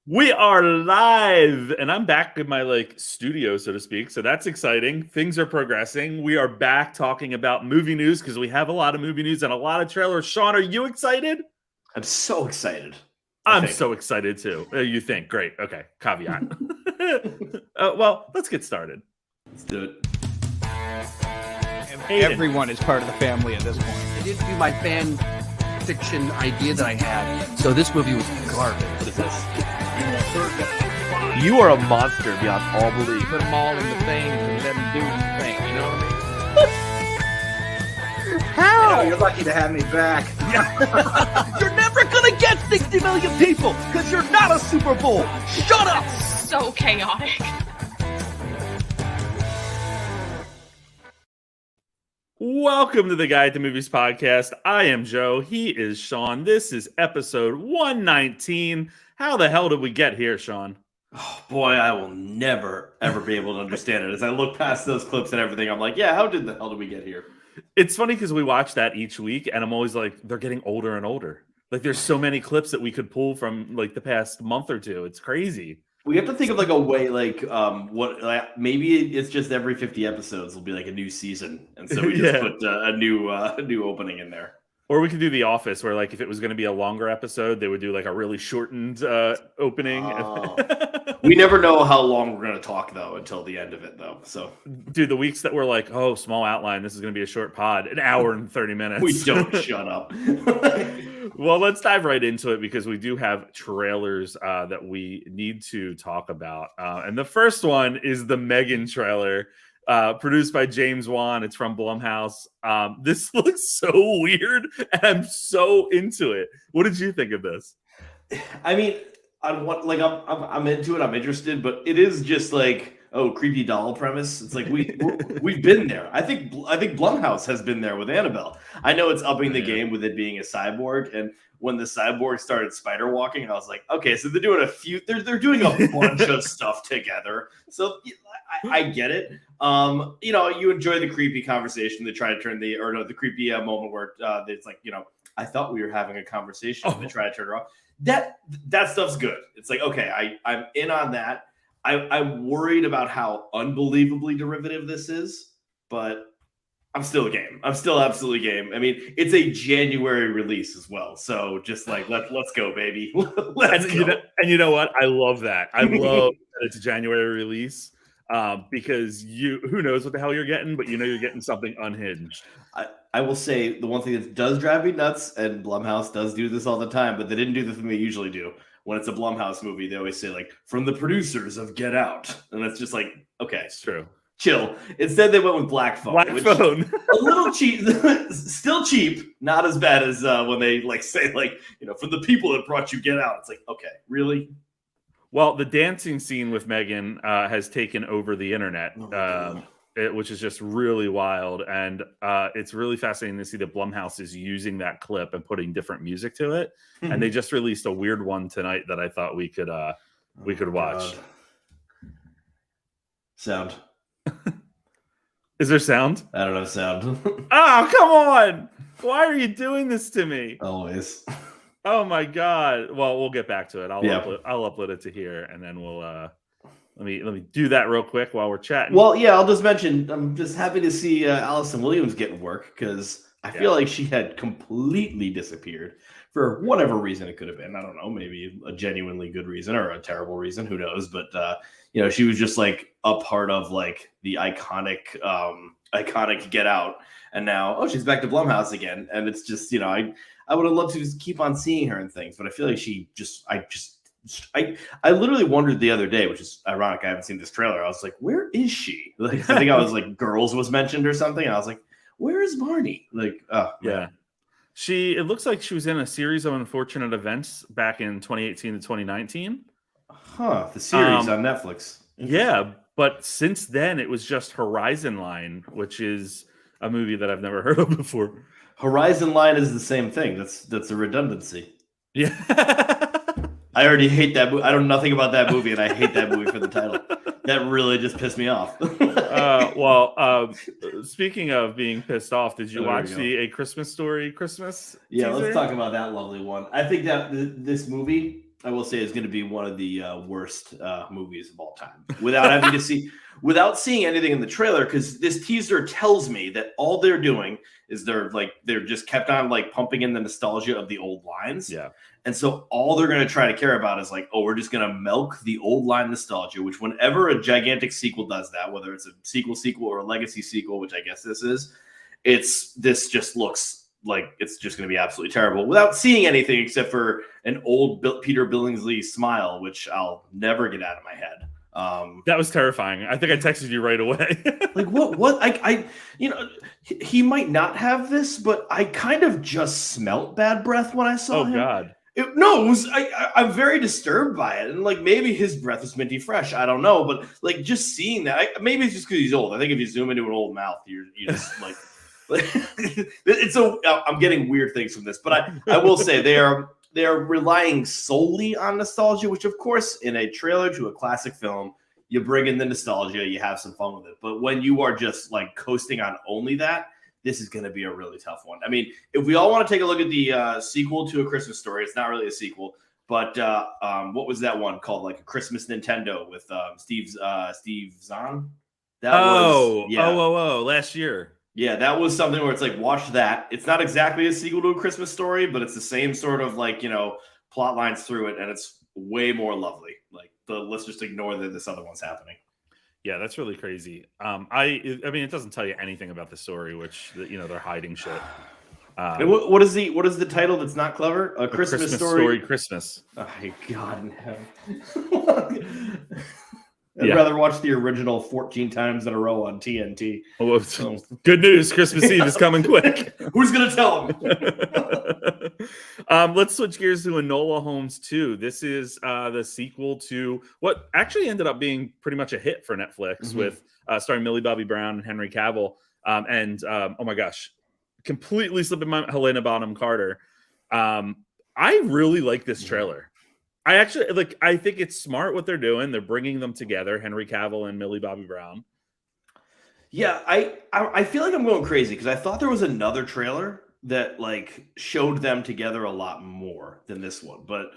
We are live, and I'm back in my studio, so to speak. So that's exciting. Things are progressing. We are back talking about movie news because we have a lot of movie news and a lot of trailers. Sean, are you excited? I'm so excited. I'm so excited too. You think? Great. Okay. Caveat. Well, let's get started. Let's do it. Everyone is part of the family at this point. It didn't do my fan fiction idea that I had. So this movie was garbage. What is this? You are a monster beyond all belief. Put them all in the thing and let them do the thing. You know what I mean? How? You're lucky to have me back. You're never gonna get 60 million people because you're not a Super Bowl. Shut up! So chaotic. Welcome to the Guide to Movies podcast. I am Joe. He is Sean. This is episode 119. How the hell did we get here, Sean? Oh, boy, I will never, ever be able to understand it. As I look past those clips and everything, I'm like, yeah, how did the hell did we get here? It's funny because we watch that each week, and I'm always like, they're getting older and older. Like, there's so many clips that we could pull from the past month or two. It's crazy. We have to think of a way maybe it's just every 50 episodes will be a new season, and so we just put a new opening in there. Or we could do The Office, where if it was going to be a longer episode, they would do a really shortened opening. We never know how long we're going to talk though until the end of it though. So, dude, the weeks that we're small outline, this is going to be a short pod, an hour and 30 minutes. We don't shut up. Well, let's dive right into it because we do have trailers that we need to talk about. And the first one is the Megan trailer, produced by James Wan. It's from Blumhouse. This looks so weird, and I'm so into it. What did you think of this? I mean, I'm into it. I'm interested, but it is just creepy doll premise. It's we've been there. I think Blumhouse has been there with Annabelle. I know it's upping the game with it being a cyborg, and when the cyborg started spider walking, I was like, okay, so they're doing they're doing a bunch of stuff together. So I get it. You enjoy the creepy conversation. They try to turn the creepy moment where it's I thought we were having a conversation. And they try to turn it off. That stuff's good. It's okay, I'm in on that. I'm worried about how unbelievably derivative this is, but I'm still game. I'm still absolutely game. I mean, it's a January release as well, so just let's go, baby. Let's go. And you know what? I love that. I love that it's a January release because who knows what the hell you're getting, but you're getting something unhinged. I will say the one thing that does drive me nuts, and Blumhouse does do this all the time, but they didn't do the thing they usually do. When it's a Blumhouse movie, they always say from the producers of Get Out, and it's just okay, it's true. Chill. Instead, they went with Black Phone. Black Phone, a little cheap, still cheap, not as bad as when they say for the people that brought you Get Out. It's okay, really. Well, the dancing scene with Megan has taken over the internet. Which is just really wild, and it's really fascinating to see that Blumhouse is using that clip and putting different music to it. And they just released a weird one tonight that I thought we could watch. God. Sound. Is there sound? I don't know sound. Oh, come on! Why are you doing this to me? Always. Oh my God! Well, we'll get back to it. I'll upload it to here, and then we'll. Let me do that real quick while we're chatting. Well, yeah, I'll just mention I'm just happy to see Allison Williams getting work because I feel like she had completely disappeared for whatever reason it could have been. I don't know, maybe a genuinely good reason or a terrible reason, who knows? But she was just a part of the iconic Get Out, and now she's back to Blumhouse again, and it's just I would have loved to just keep on seeing her and things, but I feel like I literally wondered the other day, which is ironic. I haven't seen this trailer. I was like, where is she? I think I was Girls was mentioned or something. And I was like, where is Barney? Yeah. It looks like she was in a series of unfortunate events back in 2018 to 2019. Huh. The series on Netflix. Yeah. But since then, it was just Horizon Line, which is a movie that I've never heard of before. Horizon Line is the same thing. That's a redundancy. Yeah. I already hate that movie. I know nothing about that movie, and I hate that movie for the title. That really just pissed me off. Speaking of being pissed off, did you watch the A Christmas Story Christmas? Yeah, teaser? Let's talk about that lovely one. I think that this movie, I will say, is going to be one of the worst movies of all time without having to without seeing anything in the trailer. Because this teaser tells me that all they're doing is they're just kept on like pumping in the nostalgia of the old lines. Yeah. And so all they're going to try to care about is like, oh, we're just going to milk the old line nostalgia, which whenever a gigantic sequel does that, whether it's a sequel or a legacy sequel, which I guess this is, this just looks like it's just going to be absolutely terrible without seeing anything except for an old Peter Billingsley smile, which I'll never get out of my head. That was terrifying. I think I texted you right away. Like what? I he might not have this, but I kind of just smelt bad breath when I saw him. Oh God. I'm very disturbed by it, and like maybe his breath is minty fresh. I don't know, but like just seeing that, maybe it's just because he's old. I think if you zoom into an old mouth, you just like. I'm getting weird things from this, but I will say they are relying solely on nostalgia, which of course in a trailer to a classic film, you bring in the nostalgia, you have some fun with it. But when you are just like coasting on only that, this is going to be a really tough one. I mean, if we all want to take a look at the sequel to A Christmas Story, it's not really a sequel, but what was that one called? Like A Christmas Nintendo with Steve Zahn? Last year. Yeah, that was something where it's like, watch that. It's not exactly a sequel to A Christmas Story, but it's the same sort of like, plot lines through it, and it's way more lovely. Like, let's just ignore that this other one's happening. Yeah, that's really crazy. I mean, it doesn't tell you anything about the story, which they're hiding shit. And what is the title that's not clever? A Christmas Story. Christmas. Oh my God in heaven. I'd rather watch the original 14 times in a row on TNT. Oh, good news. Christmas Eve is coming quick. Who's going to tell him? Let's switch gears to Enola Holmes 2. This is the sequel to what actually ended up being pretty much a hit for Netflix with starring Millie Bobby Brown and Henry Cavill. Oh my gosh, completely slipping my Helena Bonham Carter. I really like this trailer. I think it's smart what they're doing. They're bringing them together, Henry Cavill and Millie Bobby Brown. Yeah, I feel like I'm going crazy because I thought there was another trailer that like showed them together a lot more than this one, but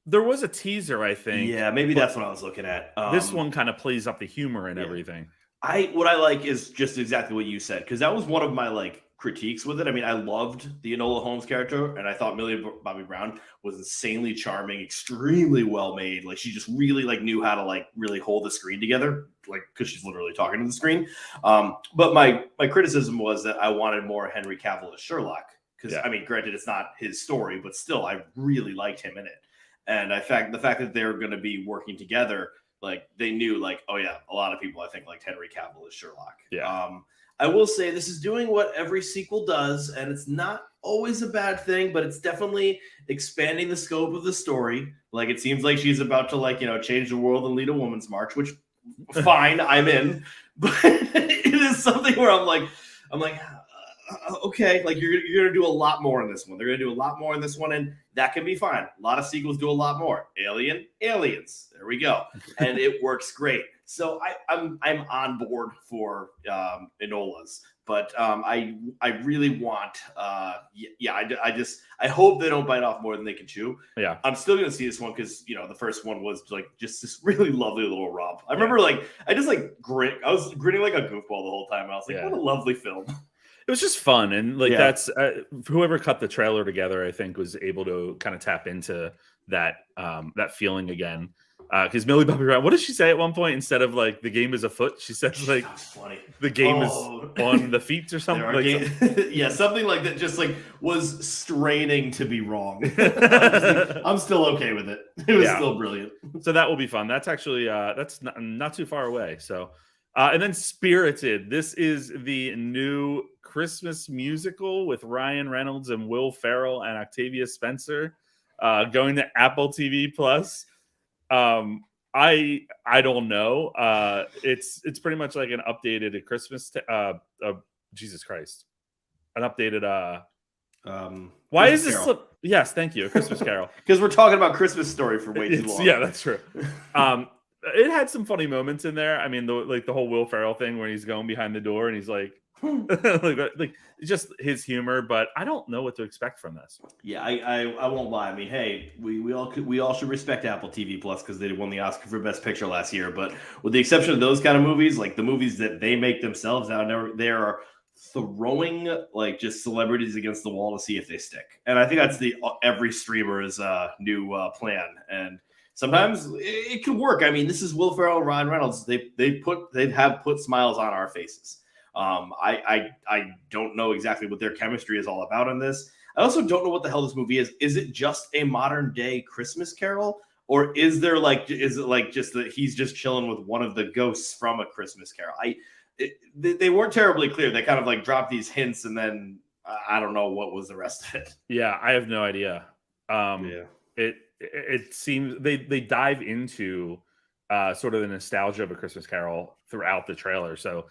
there was a teaser, I think. Yeah, maybe that's what I was looking at. This one kind of plays up the humor and everything. What I like is just exactly what you said, because that was one of my like critiques with it. I mean, I loved the Enola Holmes character, and I thought Millie Bobby Brown was insanely charming, extremely well made. Like she just really like knew how to like really hold the screen together, like because she's literally talking to the screen. But my criticism was that I wanted more Henry Cavill as Sherlock, because I mean, granted, it's not his story, but still, I really liked him in it. And the fact that they're going to be working together, like they knew, like, oh yeah, a lot of people I think liked Henry Cavill as Sherlock. Yeah. I will say this is doing what every sequel does, and it's not always a bad thing, but it's definitely expanding the scope of the story. Like it seems like she's about to like, change the world and lead a woman's march, which fine, I'm in. But it is something where I'm like, okay, like you're gonna do a lot more in this one. They're gonna do a lot more in this one, and that can be fine. A lot of sequels do a lot more. Aliens. There we go, and it works great. So I'm on board for Enola's, but I really want I hope they don't bite off more than they can chew. Yeah, I'm still gonna see this one because the first one was like just this really lovely little romp. I remember I was grinning like a goofball the whole time. I was like, what a lovely film. It was just fun, and like that's whoever cut the trailer together, I think, was able to kind of tap into that feeling again. Because Millie Bobby Brown, what did she say at one point? Instead of like the game is afoot, she says like the game is on the feet or something. Something like that. Just like was straining to be wrong. I'm still okay with it. It was still brilliant. So that will be fun. That's actually that's not too far away. So. And then Spirited. This is the new Christmas musical with Ryan Reynolds and Will Ferrell and Octavia Spencer going to Apple TV Plus. I don't know. It's pretty much like an updated Christmas. Jesus Christ, an updated. Why is this? Yes, thank you. A Christmas Carol. Because we're talking about Christmas Story for way too long. Yeah, that's true. It had some funny moments in there. I mean, the whole Will Ferrell thing where he's going behind the door and he's like, like just his humor, but I don't know what to expect from this. Yeah, I won't lie. I mean, hey, we all should respect Apple TV Plus because they won the Oscar for Best Picture last year. But with the exception of those kind of movies, like the movies that they make themselves now, they are throwing like just celebrities against the wall to see if they stick. And I think that's every streamer's new plan. And sometimes it can work. I mean, this is Will Ferrell and Ryan Reynolds. They have put smiles on our faces. I don't know exactly what their chemistry is all about in this. I also don't know what the hell this movie is. Is it just a modern day Christmas Carol, or is it like just that he's just chilling with one of the ghosts from A Christmas Carol? They weren't terribly clear. They kind of like dropped these hints, and then I don't know what was the rest of it. Yeah, I have no idea. It seems they dive into sort of the nostalgia of A Christmas Carol throughout the trailer. So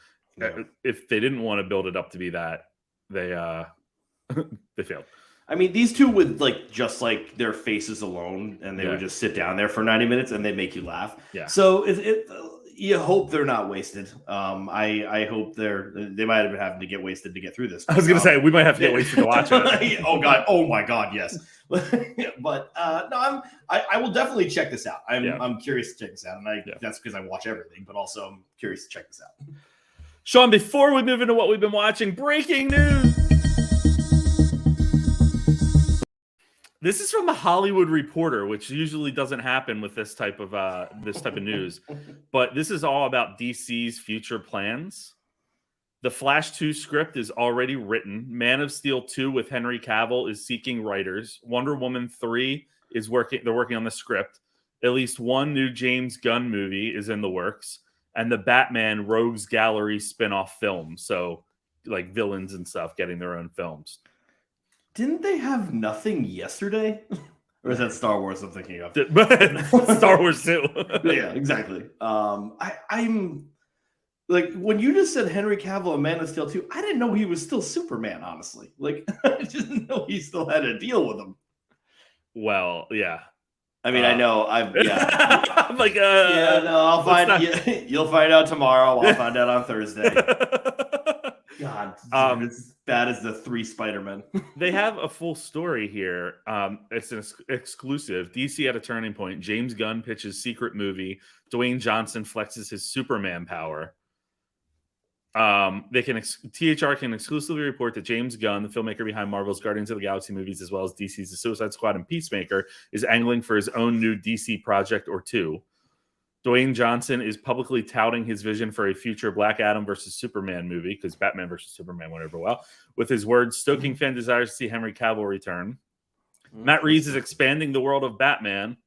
if they didn't want to build it up to be that, they they failed. I mean, these two would like just like their faces alone, and they would just sit down there for 90 minutes, and they make you laugh. Yeah. So you hope they're not wasted. I hope they might have been having to get wasted to get through this. I was going to say we might have to get wasted to watch it. Oh God! Oh my God! Yes. But no, I will definitely check this out. I'm curious to check this out, and that's because I watch everything, but also I'm curious to check this out. Sean, before we move into what we've been watching, breaking news. This is from the Hollywood Reporter, which usually doesn't happen with this type of news. But this is all about DC's future plans. The Flash 2 script is already written. Man of Steel 2 with Henry Cavill is seeking writers. Wonder Woman 3 is working. They're working on the script. At least one new James Gunn movie is in the works. And the Batman Rogues Gallery spin-off film. So like villains and stuff getting their own films. Didn't they have nothing yesterday? Or is that Star Wars I'm thinking of? Star Wars too. Yeah, exactly. I'm like, when you just said Henry Cavill and Man of Steel 2, I didn't know he was still Superman, honestly. Like, I didn't know he still had a deal with him. Well, yeah. I mean, I know. I'm like, I'll find you'll find out tomorrow. I'll find out on Thursday. God, it's as bad as the 3 Spider-Men. They have a full story here. It's an exclusive. DC at a turning point. James Gunn pitches secret movie. Dwayne Johnson flexes his Superman power. THR can exclusively report that James Gunn, the filmmaker behind Marvel's Guardians of the Galaxy movies, as well as DC's The Suicide Squad and Peacemaker, is angling for his own new DC project or two. Dwayne Johnson is publicly touting his vision for a future Black Adam versus Superman movie, because Batman versus Superman went over well, with his words stoking fan desires to see Henry Cavill return. Matt Reeves is expanding the world of Batman.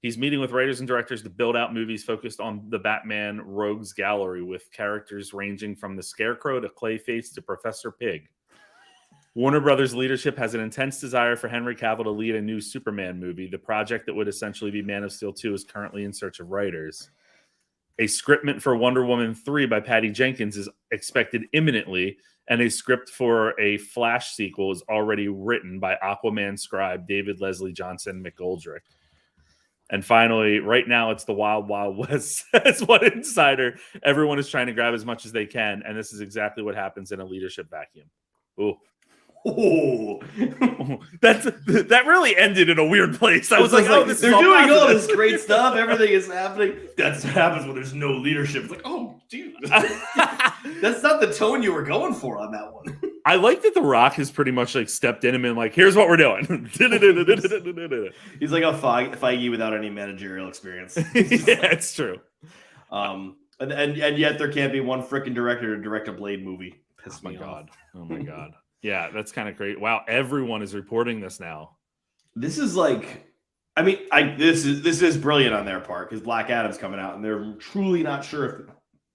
He's meeting with writers and directors to build out movies focused on the Batman Rogues Gallery, with characters ranging from the Scarecrow to Clayface to Professor Pig. Warner Brothers leadership has an intense desire for Henry Cavill to lead a new Superman movie. The project that would essentially be Man of Steel 2 is currently in search of writers. A scriptment for Wonder Woman 3 by Patty Jenkins is expected imminently, and a script for a Flash sequel is already written by Aquaman scribe David Leslie Johnson McGoldrick. And finally, right now, it's the Wild Wild West. That's one insider. Everyone is trying to grab as much as they can, and this is exactly what happens in a leadership vacuum. Ooh. Oh, that really ended in a weird place. I was like, they're doing all this great stuff. Everything is happening. That's what happens when there's no leadership. It's like, oh, dude, that's not the tone you were going for on that one. I like that The Rock has pretty much like stepped in and been like, here's what we're doing. He's like a Feige without any managerial experience. Yeah, it's true. And yet there can't be one freaking director to direct a Blade movie. Piss me off. Oh my God. Yeah, that's kind of great. Wow, everyone is reporting this now. This is like, I mean, this is brilliant on their part, because Black Adam's coming out and they're truly not sure if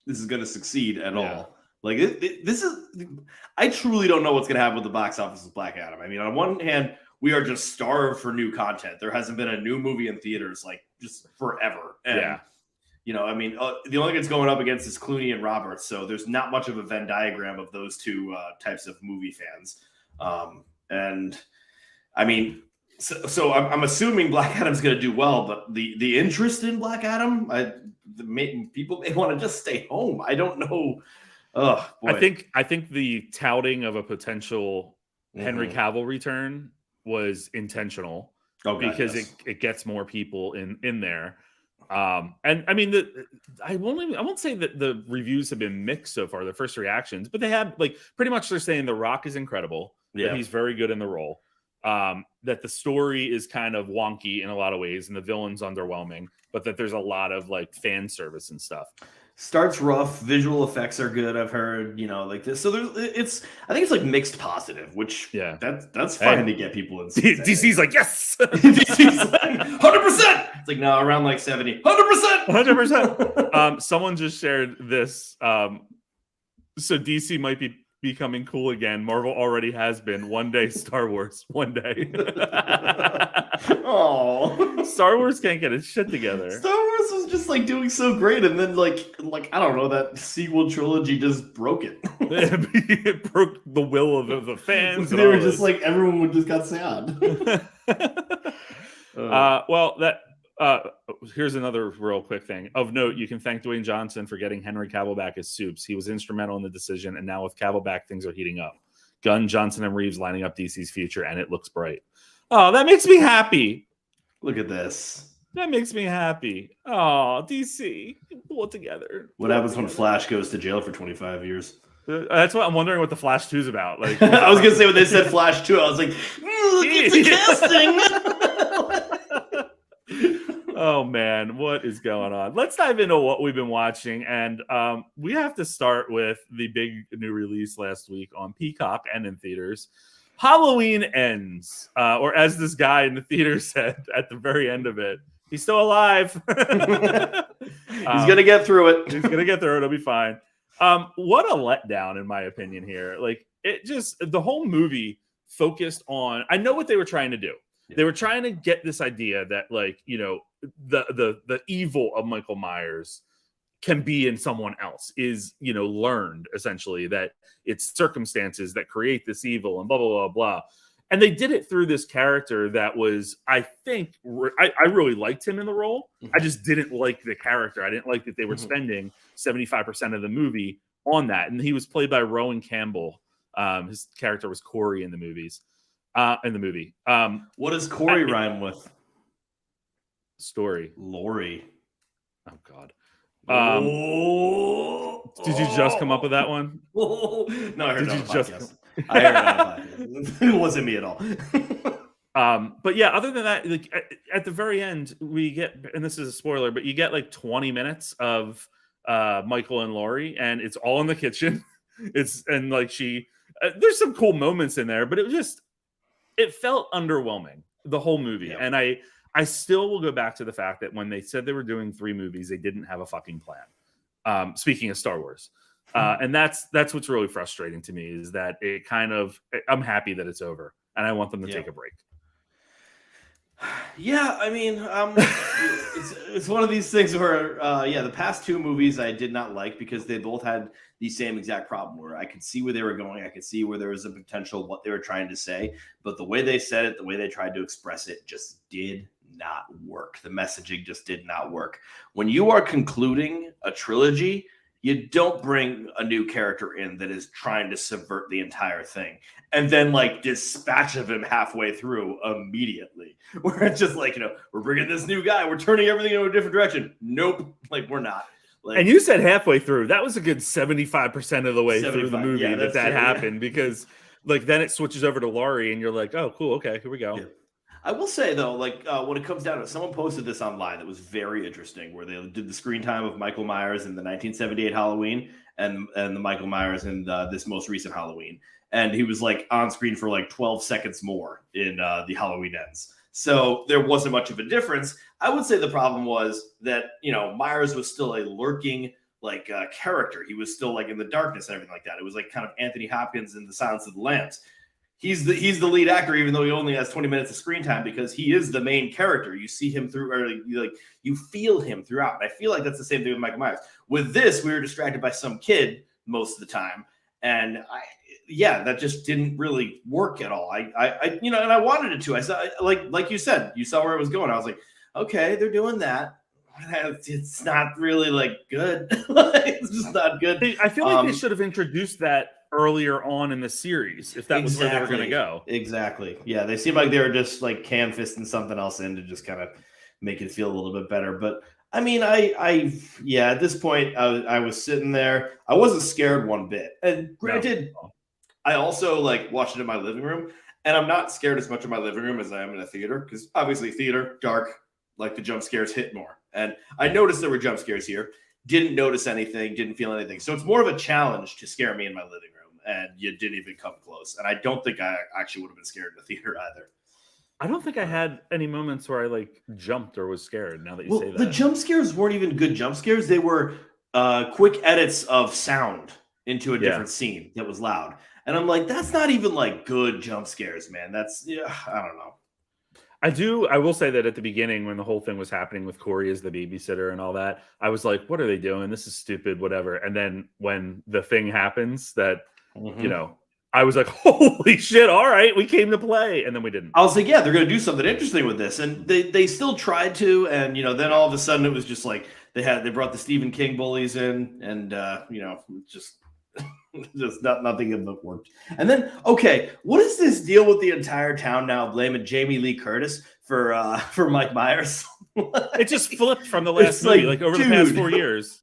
this is going to succeed at all. Like this is, I truly don't know what's going to happen with the box office with Black Adam. I mean, on one hand, we are just starved for new content. There hasn't been a new movie in theaters like just forever. And, you know, I mean, the only thing it's going up against is Clooney and Roberts. So there's not much of a Venn diagram of those two types of movie fans. And I mean, so I'm assuming Black Adam's going to do well, but the interest in Black Adam, people may want to just stay home. I don't know. Oh, boy. I think the touting of a potential Henry Mhm. Cavill return was intentional Oh, God, because yes. it gets more people in there. And I mean, I won't say that the reviews have been mixed so far, the first reactions, but they have, like, pretty much they're saying The Rock is incredible, that Yeah. he's very good in the role, that the story is kind of wonky in a lot of ways, and the villain's underwhelming, but that there's a lot of like fan service and stuff. Starts rough. Visual effects are good. I've heard, like this. So I think it's like mixed positive, which Yeah. that's Hey. fine to get people in. DC's like, yes, DC's like 100%. It's like, no, around like 70, 100%. 100%. Someone just shared this. So DC might be becoming cool again. Marvel already has been. One day, Star Wars. One day. Oh, Star Wars can't get its shit together. Star Wars was just like doing so great, and then like I don't know, that sequel trilogy just broke it. It broke the will of the fans. They were just like, everyone just got sad. Well, here's another real quick thing. Of note, you can thank Dwayne Johnson for getting Henry Cavill back as Supes. He was instrumental in the decision, and now with Cavill back, things are heating up. Gunn, Johnson, and Reeves lining up DC's future, and it looks bright. Oh, that makes me happy. Look at this. That makes me happy. Oh, DC, pull it together. What happens when Flash goes to jail for 25 years? That's what I'm wondering what the Flash 2 is about. Like, I was gonna say when they said Flash 2, I was like, look at the casting. Oh man, what is going on? Let's dive into what we've been watching, and we have to start with the big new release last week on Peacock and in theaters. Halloween Ends, or as this guy in the theater said at the very end of it, he's still alive. He's gonna get through it. He's gonna get through it. It'll be fine. What a letdown, in my opinion. Here, like, it just, the whole movie focused on, I know what they were trying to do. Yeah. They were trying to get this idea that, like, the evil of Michael Myers can be in someone else, is, learned, essentially, that it's circumstances that create this evil and blah, blah, blah, blah. And they did it through this character that was, I think, I really liked him in the role. I just didn't like the character. I didn't like that they were spending 75% of the movie on that. And he was played by Rowan Campbell. His character was Corey in the movie. What does Corey rhyme with? Story. Lori. Oh, God. Did you just come up with that one? No, I heard Did it on you the just podcast. I heard it on the podcast. It wasn't me at all. But yeah, other than that, like, at the very end, we get, and this is a spoiler, but you get like 20 minutes of Michael and Laurie, and it's all in the kitchen. There's some cool moments in there, but it felt underwhelming, the whole movie. Yeah. And I still will go back to the fact that when they said they were doing 3 movies, they didn't have a fucking plan. Speaking of Star Wars. And that's what's really frustrating to me, is that it kind of, I'm happy that it's over, and I want them to take a break. Yeah, I mean, it's one of these things where, the past 2 movies I did not like because they both had the same exact problem, where I could see where they were going. I could see where there was a potential, what they were trying to say, but the way they said it, the way they tried to express it, just did not work. The messaging just did not work. When you are concluding a trilogy, you don't bring a new character in that is trying to subvert the entire thing and then like dispatch of him halfway through immediately. Where it's just like, we're bringing this new guy, we're turning everything in a different direction. Nope, like, we're not. Like, And you said halfway through. That was a good 75% of the way through the 75, movie yeah, that that's true, happened, because like then it switches over to Laurie, and you're like, oh, cool, okay, here we go. Yeah. I will say though, like, when it comes down to it, someone posted this online that was very interesting, where they did the screen time of Michael Myers in the 1978 Halloween and the Michael Myers in this most recent Halloween, and he was like on screen for like 12 seconds more in the Halloween Ends. So there wasn't much of a difference. I would say the problem was that, Myers was still a lurking like character. He was still like in the darkness and everything like that. It was like kind of Anthony Hopkins in The Silence of the Lambs. He's the lead actor, even though he only has 20 minutes of screen time, because he is the main character. You see him through, or you feel him throughout. And I feel like that's the same thing with Michael Myers. With this, we were distracted by some kid most of the time, and that just didn't really work at all. And I wanted it to. I saw, like you said, you saw where it was going. I was like, okay, they're doing that. it's not really like good. It's just not good. I feel like they should have introduced that earlier on in the series if that was where they were going to go. Exactly. Yeah, they seem like they were just like canvassing something else in to just kind of make it feel a little bit better. But I mean, yeah, at this point, I was sitting there. I wasn't scared one bit. And granted, I also like watched it in my living room, and I'm not scared as much in my living room as I am in a theater because obviously theater, dark, like the jump scares hit more. And I noticed there were jump scares here. Didn't notice anything, didn't feel anything. So it's more of a challenge to scare me in my living room. And you didn't even come close. And I don't think I actually would have been scared in the theater either. I don't think I had any moments where I like jumped or was scared. Now that you say that, the jump scares weren't even good jump scares. They were quick edits of sound into a different scene that was loud. And I'm like, that's not even like good jump scares, man. That's I don't know. I will say that at the beginning when the whole thing was happening with Corey as the babysitter and all that, I was like, what are they doing? This is stupid, whatever. And then when the thing happens that, you know, I was like, holy shit, all right, we came to play. And then we didn't. I was like, yeah, they're going to do something interesting with this. And they still tried to. And, you know, then all of a sudden it was just like they brought the Stephen King bullies in and, you know, just nothing of it worked. And then, okay, what is this deal with the entire town now blaming Jamie Lee Curtis for Mike Myers? It just flipped from the last movie, like over the past 4 years.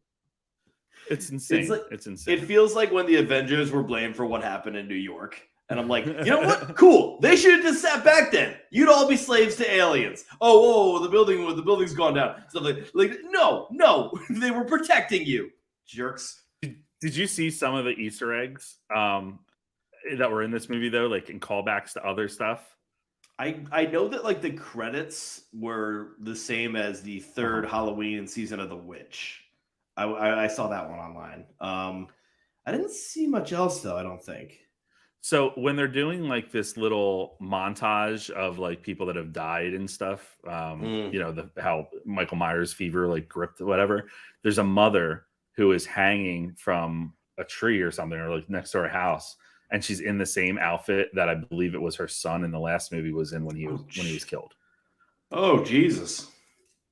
It's insane. It's insane. It feels like when the Avengers were blamed for what happened in New York. And I'm like, you know what? Cool. They should have just sat back then. You'd all be slaves to aliens. Oh, whoa, the building's gone down. Stuff like no, they were protecting you, jerks. Did you see some of the Easter eggs that were in this movie though, like in callbacks to other stuff? I know that like the credits were the same as the third Halloween season of The Witch. I saw that one online. I didn't see much else though, I don't think. So when they're doing like this little montage of like people that have died and stuff, you know, how Michael Myers fever like gripped whatever, there's a mother who is hanging from a tree or something, or like next to her house, and she's in the same outfit that I believe it was her son in the last movie was in when he was killed. Oh Jesus!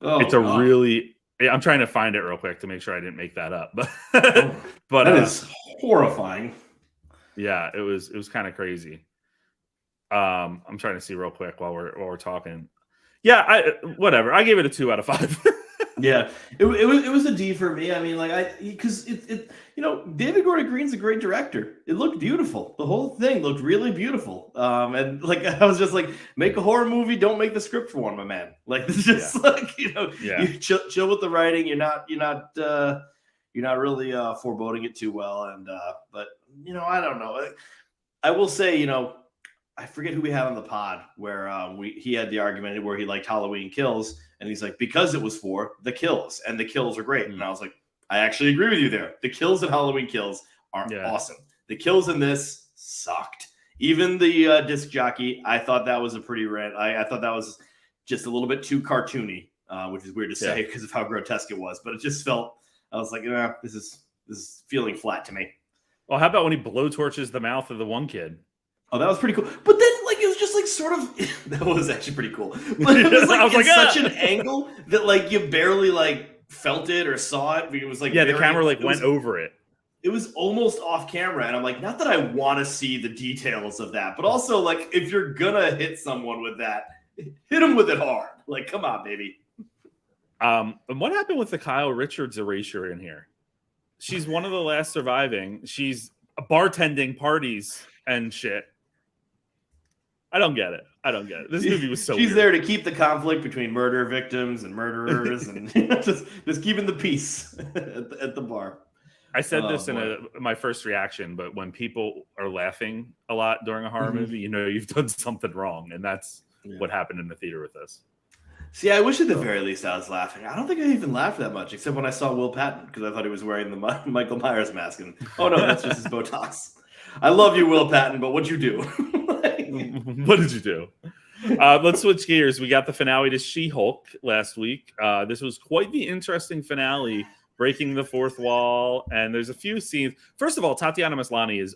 Oh, it's a really. I'm trying to find it real quick to make sure I didn't make that up, but that is horrifying. Yeah, it was kind of crazy. I'm trying to see real quick while we're talking. Yeah, whatever. I gave it a 2 out of 5. Yeah, it was a D for me. I mean, like because it you know, David Gordon Green's a great director. It looked beautiful. The whole thing looked really beautiful. And like I was just like, make a horror movie. Don't make the script for one, my man. Like it's just like you chill with the writing. You're not really foreboding it too well. And but you know, I don't know. I will say, you know, I forget who we had on the pod where he had the argument where he liked Halloween Kills. And he's like, because it was for the kills, and the kills are great. And I was like, I actually agree with you there. The kills in Halloween Kills are awesome. The kills in this sucked. Even the disc jockey, I thought that was a pretty rant. I thought that was just a little bit too cartoony, which is weird to say because of how grotesque it was. But it just felt, I was like, this is feeling flat to me. Well, how about when he blowtorches the mouth of the one kid? Oh, that was pretty cool. But then, like, it was just like sort of that was actually pretty cool. But it was like such an angle that like you barely like felt it or saw it. It was like the camera like went over it. It was almost off camera, and I'm like, not that I want to see the details of that, but also like if you're gonna hit someone with that, hit them with it hard. Like, come on, baby. And what happened with the Kyle Richards erasure in here? She's one of the last surviving. She's bartending parties and shit. I don't get it. This movie was so She's weird. there to keep the conflict between murder victims and murderers and just keeping the peace at the bar. I said this in my first reaction, but when people are laughing a lot during a horror movie, you know you've done something wrong. And that's what happened in the theater with this. See, I wish at the very least I was laughing. I don't think I even laughed that much, except when I saw Will Patton, because I thought he was wearing the Michael Myers mask. And oh no, that's just his Botox. I love you, Will Patton, but what'd you do? What did you do? Let's switch gears. We got the finale to She-Hulk last week. This was quite the interesting finale, breaking the fourth wall. And there's a few scenes. First of all, Tatiana Maslany is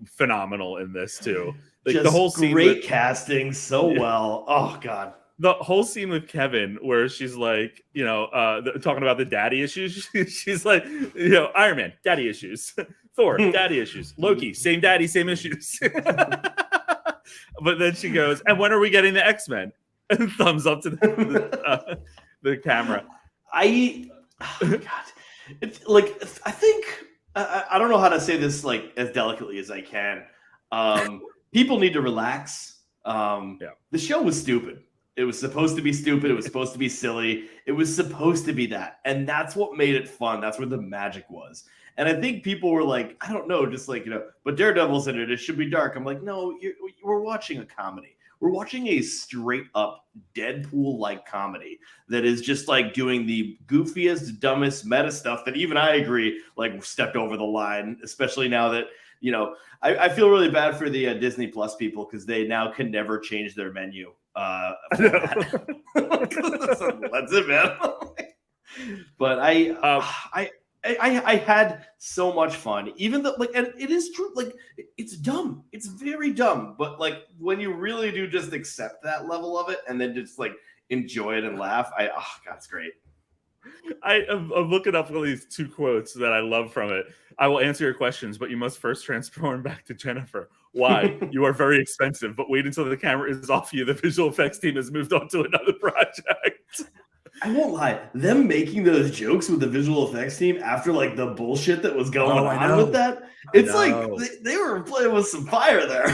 phenomenal in this too. Like just the whole scene. Great casting, so well. Oh God. the whole scene with Kevin where she's like, talking about the daddy issues. She's like, Iron Man, daddy issues. Thor, daddy issues. Loki, same daddy, same issues. But then she goes, and when are we getting the X-Men? And thumbs up to the camera. God, it's like, I think, I don't know how to say this like as delicately as I can. People need to relax. The show was stupid. It was supposed to be stupid. It was supposed to be silly. It was supposed to be that. And that's what made it fun. That's where the magic was. And I think people were like, I don't know, just like, but Daredevil's in it. It should be dark. I'm like, no, we're watching a comedy. We're watching a straight up Deadpool-like comedy that is just like doing the goofiest, dumbest meta stuff that even I agree, like stepped over the line, especially now that, I feel really bad for the Disney Plus people because they now can never change their menu. That's it, man. But I had so much fun, even though and it is true, like it's dumb, it's very dumb, but like when you really do just accept that level of it and then just like enjoy it and laugh, God, it's great. I'm looking up all these two quotes that I love from it. I will answer your questions, but you must first transform back to Jennifer. Why? You are very expensive, but wait until the camera is off you. The visual effects team has moved on to another project. I won't lie. Them making those jokes with the visual effects team after like the bullshit that was going on with that, it's like they were playing with some fire there.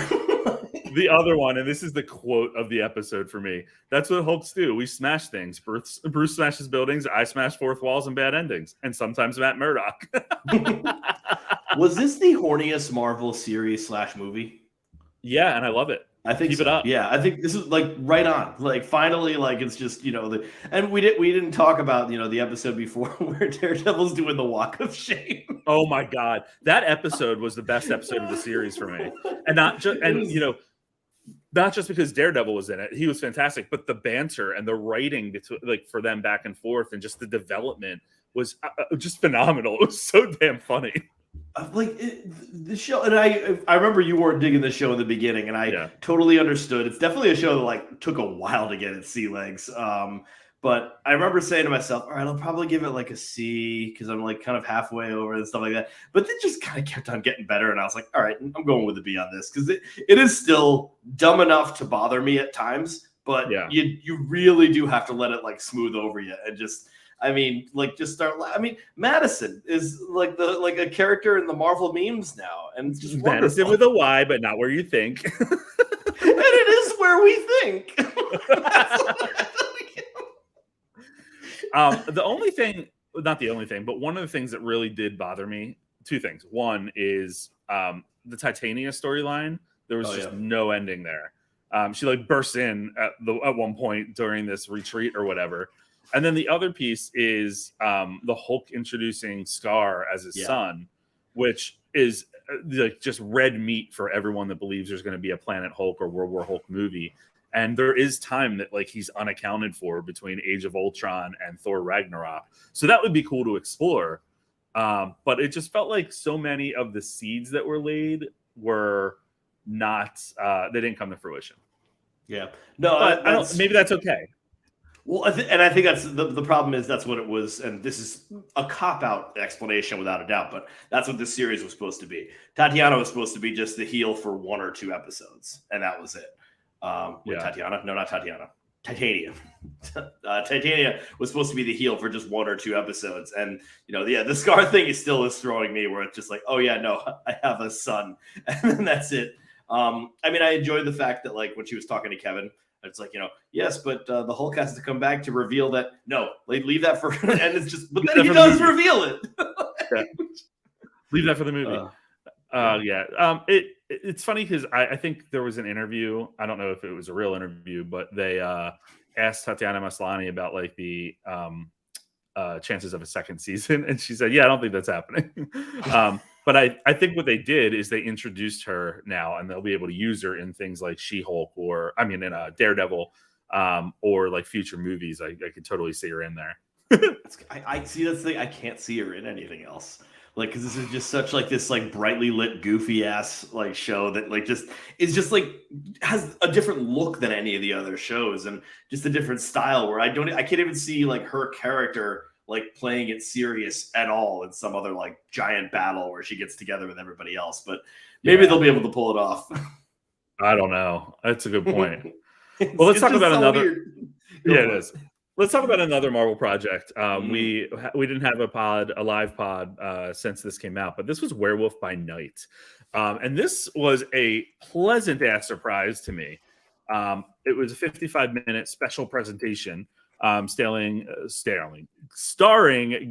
The other one, and this is the quote of the episode for me. That's what Hulks do. We smash things. Bruce smashes buildings. I smash fourth walls and bad endings. And sometimes Matt Murdock. Was this the horniest Marvel series / movie? Yeah, and I love it. I think keep so. it up. Yeah, I think this is like right on. Like finally, like it's just and we didn't talk about the episode before where Daredevil's doing the walk of shame. Oh my god, that episode was the best episode of the series for me, and not just because Daredevil was in it, he was fantastic, but the banter and the writing like for them back and forth, and just the development was just phenomenal. It was so damn funny. The show, and I remember you weren't digging the show in the beginning, and I totally understood. It's definitely a show that like took a while to get its sea legs. But I remember saying to myself, all right, I'll probably give it like a C because I'm like kind of halfway over and stuff like that. But it just kind of kept on getting better, and I was like, all right, I'm going with a B on this because it is still dumb enough to bother me at times, but you really do have to let it like smooth over you and just. I mean, like, just start. I mean, Madison is like a character in the Marvel memes now, and it's just Madison with a Y, but not where you think. And it is where we think. The only thing, not the only thing, but one of the things that really did bother me. Two things. One is the Titania storyline. There was just no ending there. She like bursts in at one point during this retreat or whatever. And then the other piece is the Hulk introducing Scar as his son, which is like just red meat for everyone that believes there's going to be a Planet Hulk or World War Hulk movie. And there is time that like he's unaccounted for between Age of Ultron and Thor Ragnarok. So that would be cool to explore. But it just felt like so many of the seeds that were laid were not, they didn't come to fruition. Yeah. No, but I don't, maybe that's okay. Well, I think that's the problem is that's what it was, and this is a cop-out explanation without a doubt, but that's what this series was supposed to be. Tatiana was supposed to be just the heel for 1 or 2 episodes, and that was it. Tatiana? No, not Tatiana. Titania. Titania was supposed to be the heel for just 1 or 2 episodes, and the Scar thing is throwing me where it's just like, oh yeah, no, I have a son, and then that's it. I mean, I enjoyed the fact that like when she was talking to Kevin. It's like, yes, but the Hulk has to come back to reveal that. No, leave that for, and it's just, but then he does reveal it. Leave that for the movie. It's funny because I think there was an interview. I don't know if it was a real interview, but they asked Tatiana Maslany about like the chances of a second season, and she said, "Yeah, I don't think that's happening." But I think what they did is they introduced her now, and they'll be able to use her in things like She-Hulk in Daredevil, or like future movies. I could totally see her in there. I see that's the thing. I can't see her in anything else. Like, because this is just such like this like brightly lit, goofy ass like show that like just is just like has a different look than any of the other shows, and just a different style where I can't even see like her character like playing it serious at all in some other like giant battle where she gets together with everybody else. But maybe they'll be able to pull it off. I don't know. That's a good point. Well, let's talk about another. Yeah, it is. Let's talk about another Marvel project. We didn't have a live pod since this came out, but this was Werewolf by Night, and this was a pleasant ass surprise to me. It was a 55-minute special presentation, starring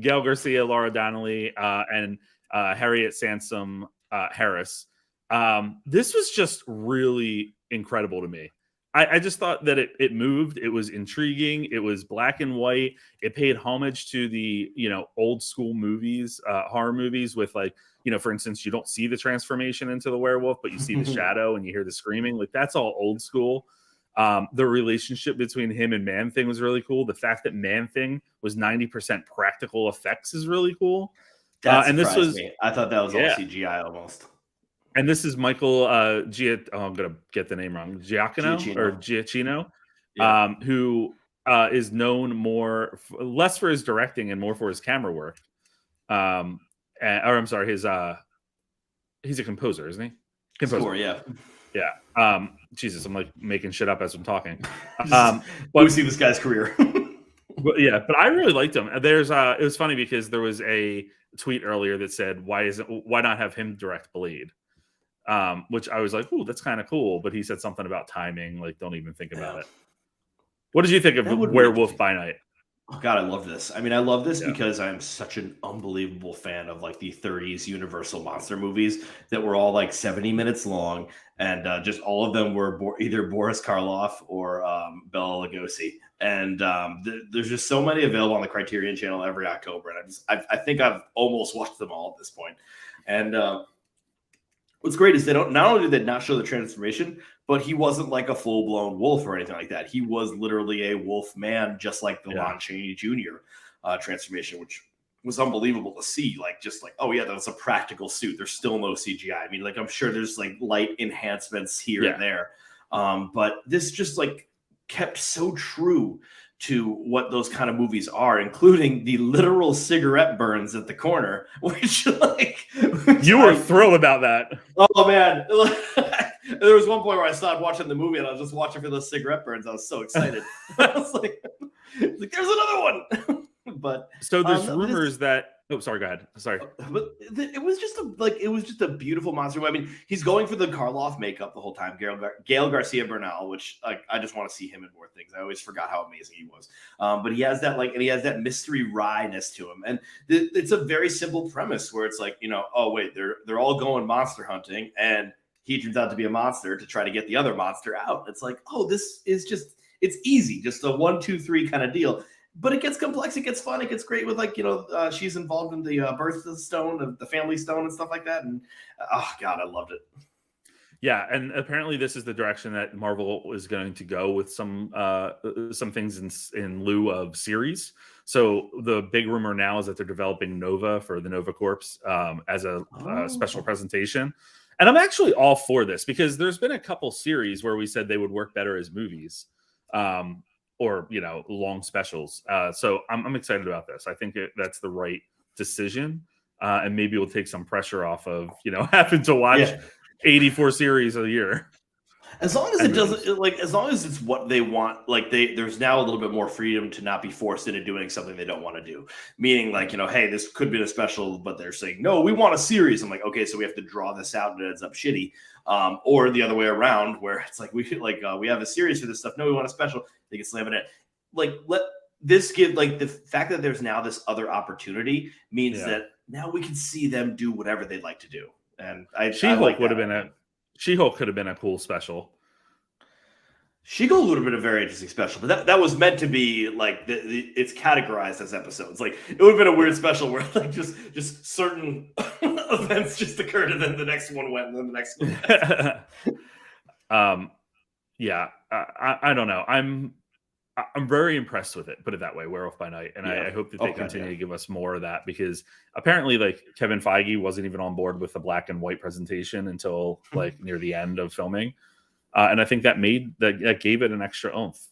Gail Garcia, Laura Donnelly, and Harriet Sansom Harris. This was just really incredible to me. I just thought that it moved. It was intriguing. It was black and white. It paid homage to the, old school movies, horror movies with like, for instance, you don't see the transformation into the werewolf, but you see the shadow and you hear the screaming. Like that's all old school. The relationship between him and Man-Thing was really cool. The fact that Man-Thing was 90% practical effects is really cool. And this was me. I thought that was all CGI almost. And this is Michael I'm gonna get the name wrong. Giacchino, who is known less for his directing and more for his camera work. He's a composer, isn't he? Composer, sure, yeah. Jesus, I'm like making shit up as I'm talking. But we see this guy's career. but I really liked him. It was funny because there was a tweet earlier that said, why not have him direct Blade? Which I was like, ooh, that's kind of cool. But he said something about timing, like don't even think about it. What did you think of Werewolf by Night? Oh God, I love this. I mean, I love this because I'm such an unbelievable fan of like the 30s Universal monster movies that were all like 70 minutes long, and just all of them were either Boris Karloff or Bela Lugosi. And there's just so many available on the Criterion Channel every October, and I think I've almost watched them all at this point. And what's great is not only did they not show the transformation, but he wasn't like a full-blown wolf or anything like that. He was literally a wolf man, just like the Lon Chaney Jr. Transformation, which was unbelievable to see. Like, just like, oh yeah, that was a practical suit. There's still no CGI. I mean, like, I'm sure there's like light enhancements here and there. But this just like kept so true to what those kind of movies are, including the literal cigarette burns at the corner, which you were thrilled about that. Oh man. There was one point where I stopped watching the movie and I was just watching for those cigarette burns. I was so excited. I was like there's another one. But so there's rumors that sorry, go ahead. Sorry. But it was just a beautiful monster. I mean, he's going for the Karloff makeup the whole time. Gail Garcia Bernal, which I just want to see him in more things. I always forgot how amazing he was. But he has that and he has that mystery wryness to him. And it's a very simple premise where it's like, oh wait, they're all going monster hunting, and he turns out to be a monster to try to get the other monster out. It's like, oh, this is it's easy, just a 1, 2, 3 kind of deal. But it gets complex. It gets fun. It gets great with she's involved in the birth stone, the family stone, and stuff like that. And oh God, I loved it. Yeah, and apparently this is the direction that Marvel is going to go with some things in lieu of series. So the big rumor now is that they're developing Nova for the Nova Corps as a special presentation. And I'm actually all for this because there's been a couple series where we said they would work better as movies. Or long specials. So I'm excited about this. I think that's the right decision, and maybe we'll take some pressure off of having to watch 84 series a year. As long as it doesn't as long as it's what they want, there's now a little bit more freedom to not be forced into doing something they don't want to do. Meaning hey, this could be a special, but they're saying no, we want a series. I'm like, okay, so we have to draw this out and it ends up shitty. Or the other way around, where it's like we have a series for this stuff. No, we want a special. They can slam it in. Let this give the fact that there's now this other opportunity means that now we can see them do whatever they'd like to do. And She-Hulk could have been a cool special. She-Hulk would have been a very interesting special, but that was meant to be it's categorized as episodes. Like it would have been a weird special where just certain events just occurred and then the next one went and then the next one went. I don't know. I'm very impressed with it. Put it that way, Werewolf by Night, and Yeah. I hope that they Okay, continue yeah. to give us more of that because apparently, like Kevin Feige wasn't even on board with the black and white presentation until like near the end of filming, and I think that gave it an extra oomph.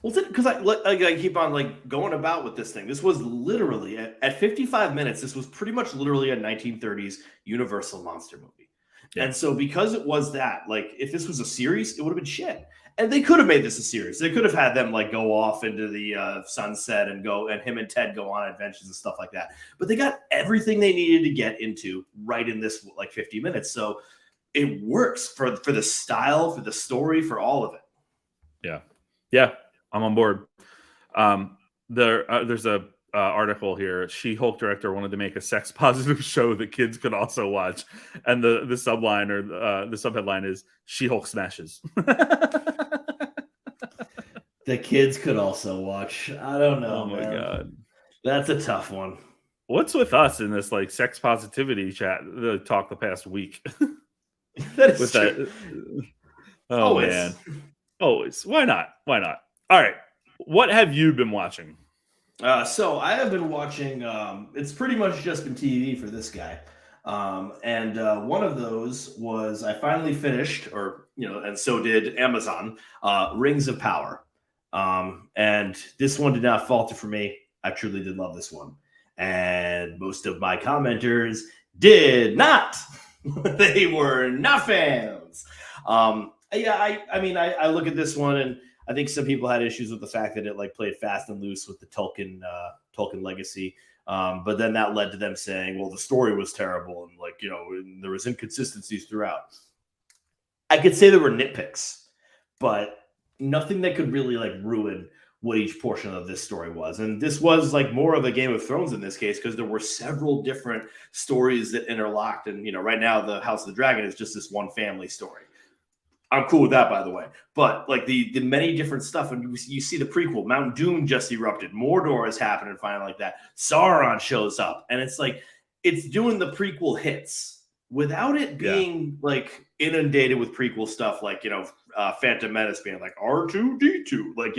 Well, because I keep on like going about with this thing. This was literally at 55 minutes. This was pretty much literally a 1930s Universal monster movie. Yeah. And so because it was that, like if this was a series, it would have been shit. And they could have made this a series. They could have had them like go off into the sunset and him and Ted go on adventures and stuff like that. But they got everything they needed to get into right in this like 50 minutes. So it works for the style, for the story, for all of it. Yeah, I'm on board. There's a article here. She-Hulk director wanted to make a sex positive show that kids could also watch, and the subline or the subheadline is She-Hulk smashes. The kids could also watch. I don't know. Oh my god, that's a tough one. what's with us in this like sex positivity chat talk the past week? That is With true. that, oh Always. man, always. Why not? Why not? All right, what have you been watching? So I have been watching. It's pretty much just been TV for this guy, and one of those was I finally finished, and so did Amazon. Rings of Power, and this one did not falter for me. I truly did love this one, and most of my commenters did not. They were not fans. I mean, I look at this one and I think some people had issues with the fact that it like played fast and loose with the Tolkien legacy. But then that led to them saying, well, the story was terrible. And like, and there was inconsistencies throughout. I could say there were nitpicks, but nothing that could really like ruin what each portion of this story was. And this was like more of a Game of Thrones in this case, because there were several different stories that interlocked. And, right now the House of the Dragon is just this one family story. I'm cool with that, by the way. But like the many different stuff, and you see the prequel, Mount Doom just erupted, Mordor has happened, and finally like that, Sauron shows up, and it's like it's doing the prequel hits without it being like inundated with prequel stuff, like Phantom Menace being like R2D2, like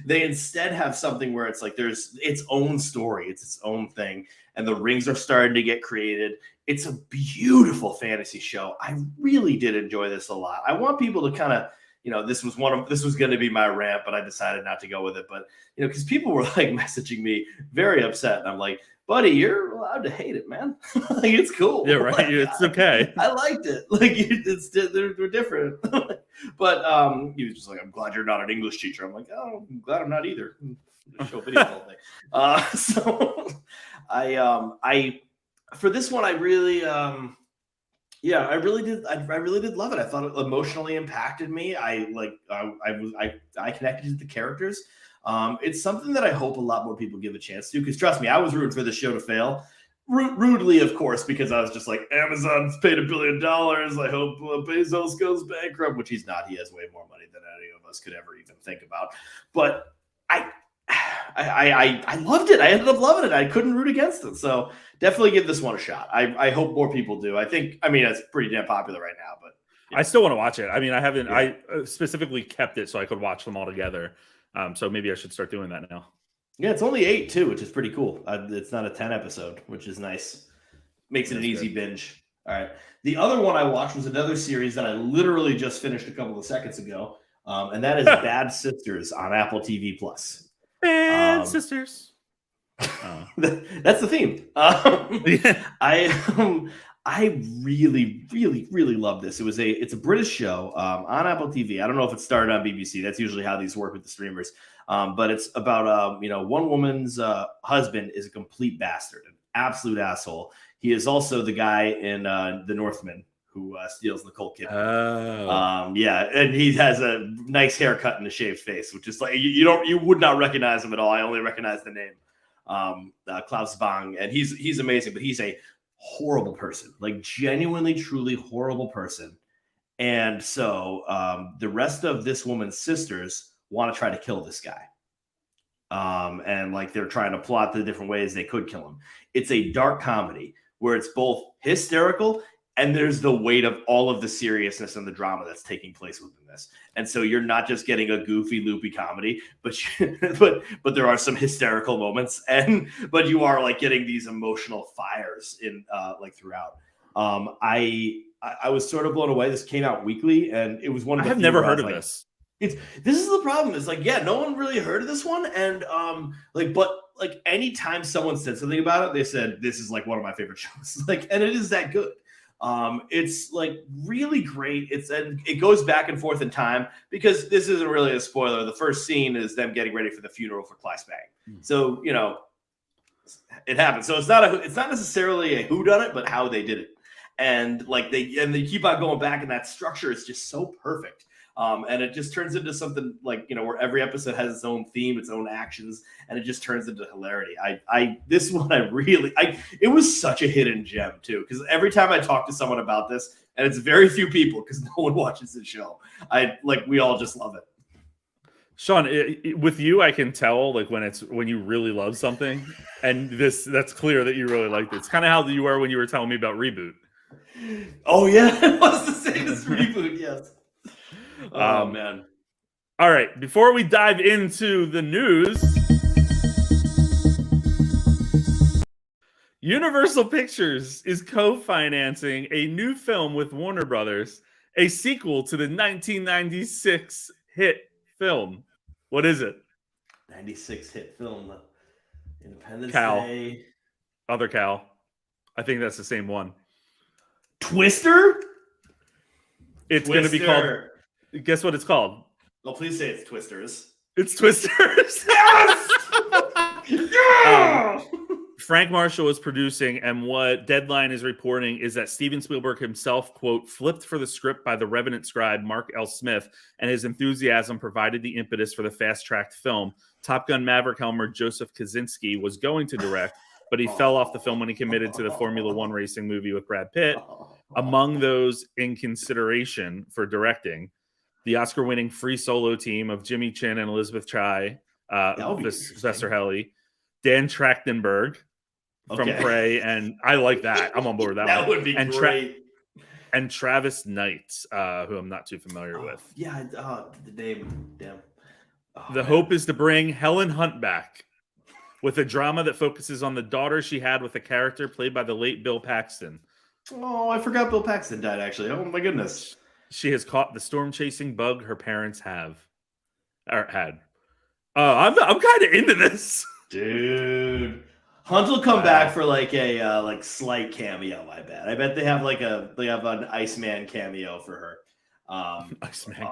they instead have something where it's like there's its own story, it's its own thing, and the rings are starting to get created. It's a beautiful fantasy show. I really did enjoy this a lot. I want people to kind of, this was going to be my rant, but I decided not to go with it. But, because people were like messaging me very upset. And I'm like, buddy, you're allowed to hate it, man. Like, it's cool. Yeah, right. Like, It's okay. I liked it. Like, they're different. But he was just like, I'm glad you're not an English teacher. I'm like, oh, I'm glad I'm not either. Show video all day. So I for this one, I really did love it. I thought it emotionally impacted me. I connected to the characters. It's something that I hope a lot more people give a chance to, because trust me, I was rooting for the show to fail. Rudely, of course, because I was just like, Amazon's paid $1 billion. I hope Bezos goes bankrupt, which he's not. He has way more money than any of us could ever even think about. But I loved it. I ended up loving it. I couldn't root against it. So definitely give this one a shot. I hope more people do. It's pretty damn popular right now, but I still want to watch it. I mean, I haven't. Yeah. I specifically kept it so I could watch them all together. So maybe I should start doing that now. Yeah, it's only 8 too, which is pretty cool. It's not a 10 episode, which is nice. Makes it an easy binge. All right. The other one I watched was another series that I literally just finished a couple of seconds ago, and that is Bad Sisters on Apple TV Plus. Bad Sisters. That's the theme. I really, really, really love this. It's a British show on Apple TV. I don't know if it started on BBC. That's usually how these work with the streamers. But it's about one woman's husband is a complete bastard, an absolute asshole. He is also the guy in The Northman who steals Nicole Kidman. Oh. And he has a nice haircut and a shaved face, which is like you would not recognize him at all. I only recognize the name. Klaus Bang, and he's amazing, but he's a horrible person, like genuinely, truly horrible person. And so the rest of this woman's sisters want to try to kill this guy. And like they're trying to plot the different ways they could kill him. It's a dark comedy where it's both hysterical and there's the weight of all of the seriousness and the drama that's taking place within this. And so you're not just getting a goofy, loopy comedy, but but there are some hysterical moments, but you are like getting these emotional fires in like throughout. I was sort of blown away. This came out weekly, and it was one of I the have never heard of like, this. This is the problem. It's like, yeah, no one really heard of this one, and but anytime someone said something about it, they said this is like one of my favorite shows. Like, and it is that good. It's like really great. And it goes back and forth in time because this isn't really a spoiler. The first scene is them getting ready for the funeral for Claes Bang. So it happens. So it's not necessarily a whodunit, but how they did it. And like they keep on going back, and that structure is just so perfect. And it just turns into something like, where every episode has its own theme, its own actions, and it just turns into hilarity. This one, it was such a hidden gem too. Cause every time I talk to someone about this, and it's very few people cause no one watches the show. We all just love it. Sean, with you, I can tell like when you really love something, and that's clear that you really liked it. It's kind of how you were when you were telling me about Reboot. Oh yeah, it was the same as Reboot. Yes. Oh man. All right, before we dive into the news, Universal Pictures is co-financing a new film with Warner Brothers, a sequel to the 1996 hit film. What is it? 96 hit film, Independence Cal. Day. Other Cal. I think that's the same one. Twister? It's going to be called... Guess what it's called? Well, please say it's Twisters. It's Twisters. Yes! Frank Marshall is producing, and what Deadline is reporting is that Steven Spielberg himself, quote, flipped for the script by the Revenant scribe Mark L. Smith, and his enthusiasm provided the impetus for the fast-tracked film. Top Gun Maverick helmer Joseph Kosinski was going to direct, but he fell off the film when he committed to the Formula One racing movie with Brad Pitt. Among those in consideration for directing, the Oscar-winning Free Solo team of Jimmy Chin and Elizabeth Chai, Sylvester Helly, Dan Trachtenberg from Prey, and I like that. I'm on board with that. That would be great. And Travis Knight, who I'm not too familiar with. Yeah, the name, damn. The hope is to bring Helen Hunt back with a drama that focuses on the daughter she had with a character played by the late Bill Paxton. Oh, I forgot Bill Paxton died, actually. Oh, my goodness. She has caught the storm-chasing bug her parents had. I'm kind of into this. Dude. Hunt will come back for like a slight cameo, I bet. I bet they have an Iceman cameo for her. Iceman.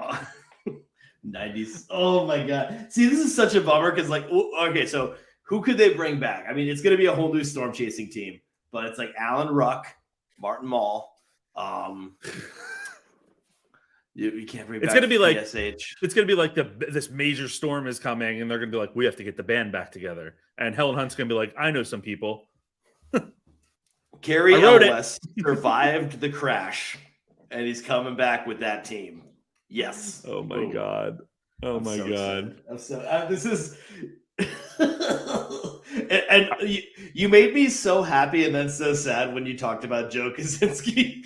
90s. Oh my god. See, this is such a bummer because okay, so who could they bring back? I mean, it's gonna be a whole new storm chasing team, but it's like Alan Ruck, Martin Mull. You can't bring back. It's gonna be like PSH. It's gonna be like this major storm is coming, and they're gonna be like, we have to get the band back together. And Helen Hunt's gonna be like, I know some people. Carrie Elwes survived the crash, and he's coming back with that team. Yes. Oh my god. Oh my god. I'm so this is. And you made me so happy and then so sad when you talked about Joe Kosinski.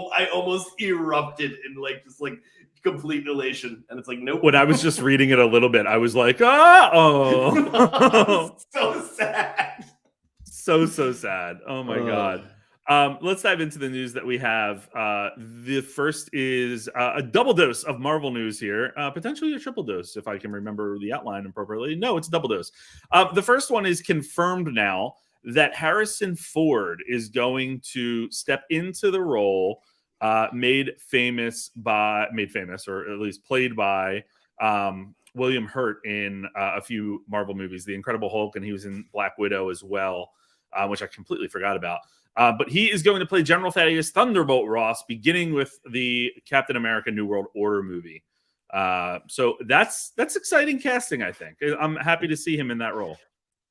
I almost erupted in complete elation, and it's like nope. When I was just reading it a little bit, I was like, oh, so sad, so sad. Oh my god. Let's dive into the news that we have. The first is a double dose of Marvel news here, potentially a triple dose if I can remember the outline appropriately. No, it's a double dose. The first one is confirmed now that Harrison Ford is going to step into the role made famous, or at least played by William Hurt in a few Marvel movies, The Incredible Hulk, and he was in Black Widow as well, which I completely forgot about. But he is going to play General Thaddeus Thunderbolt Ross, beginning with the Captain America New World Order movie. So that's exciting casting, I think. I'm happy to see him in that role.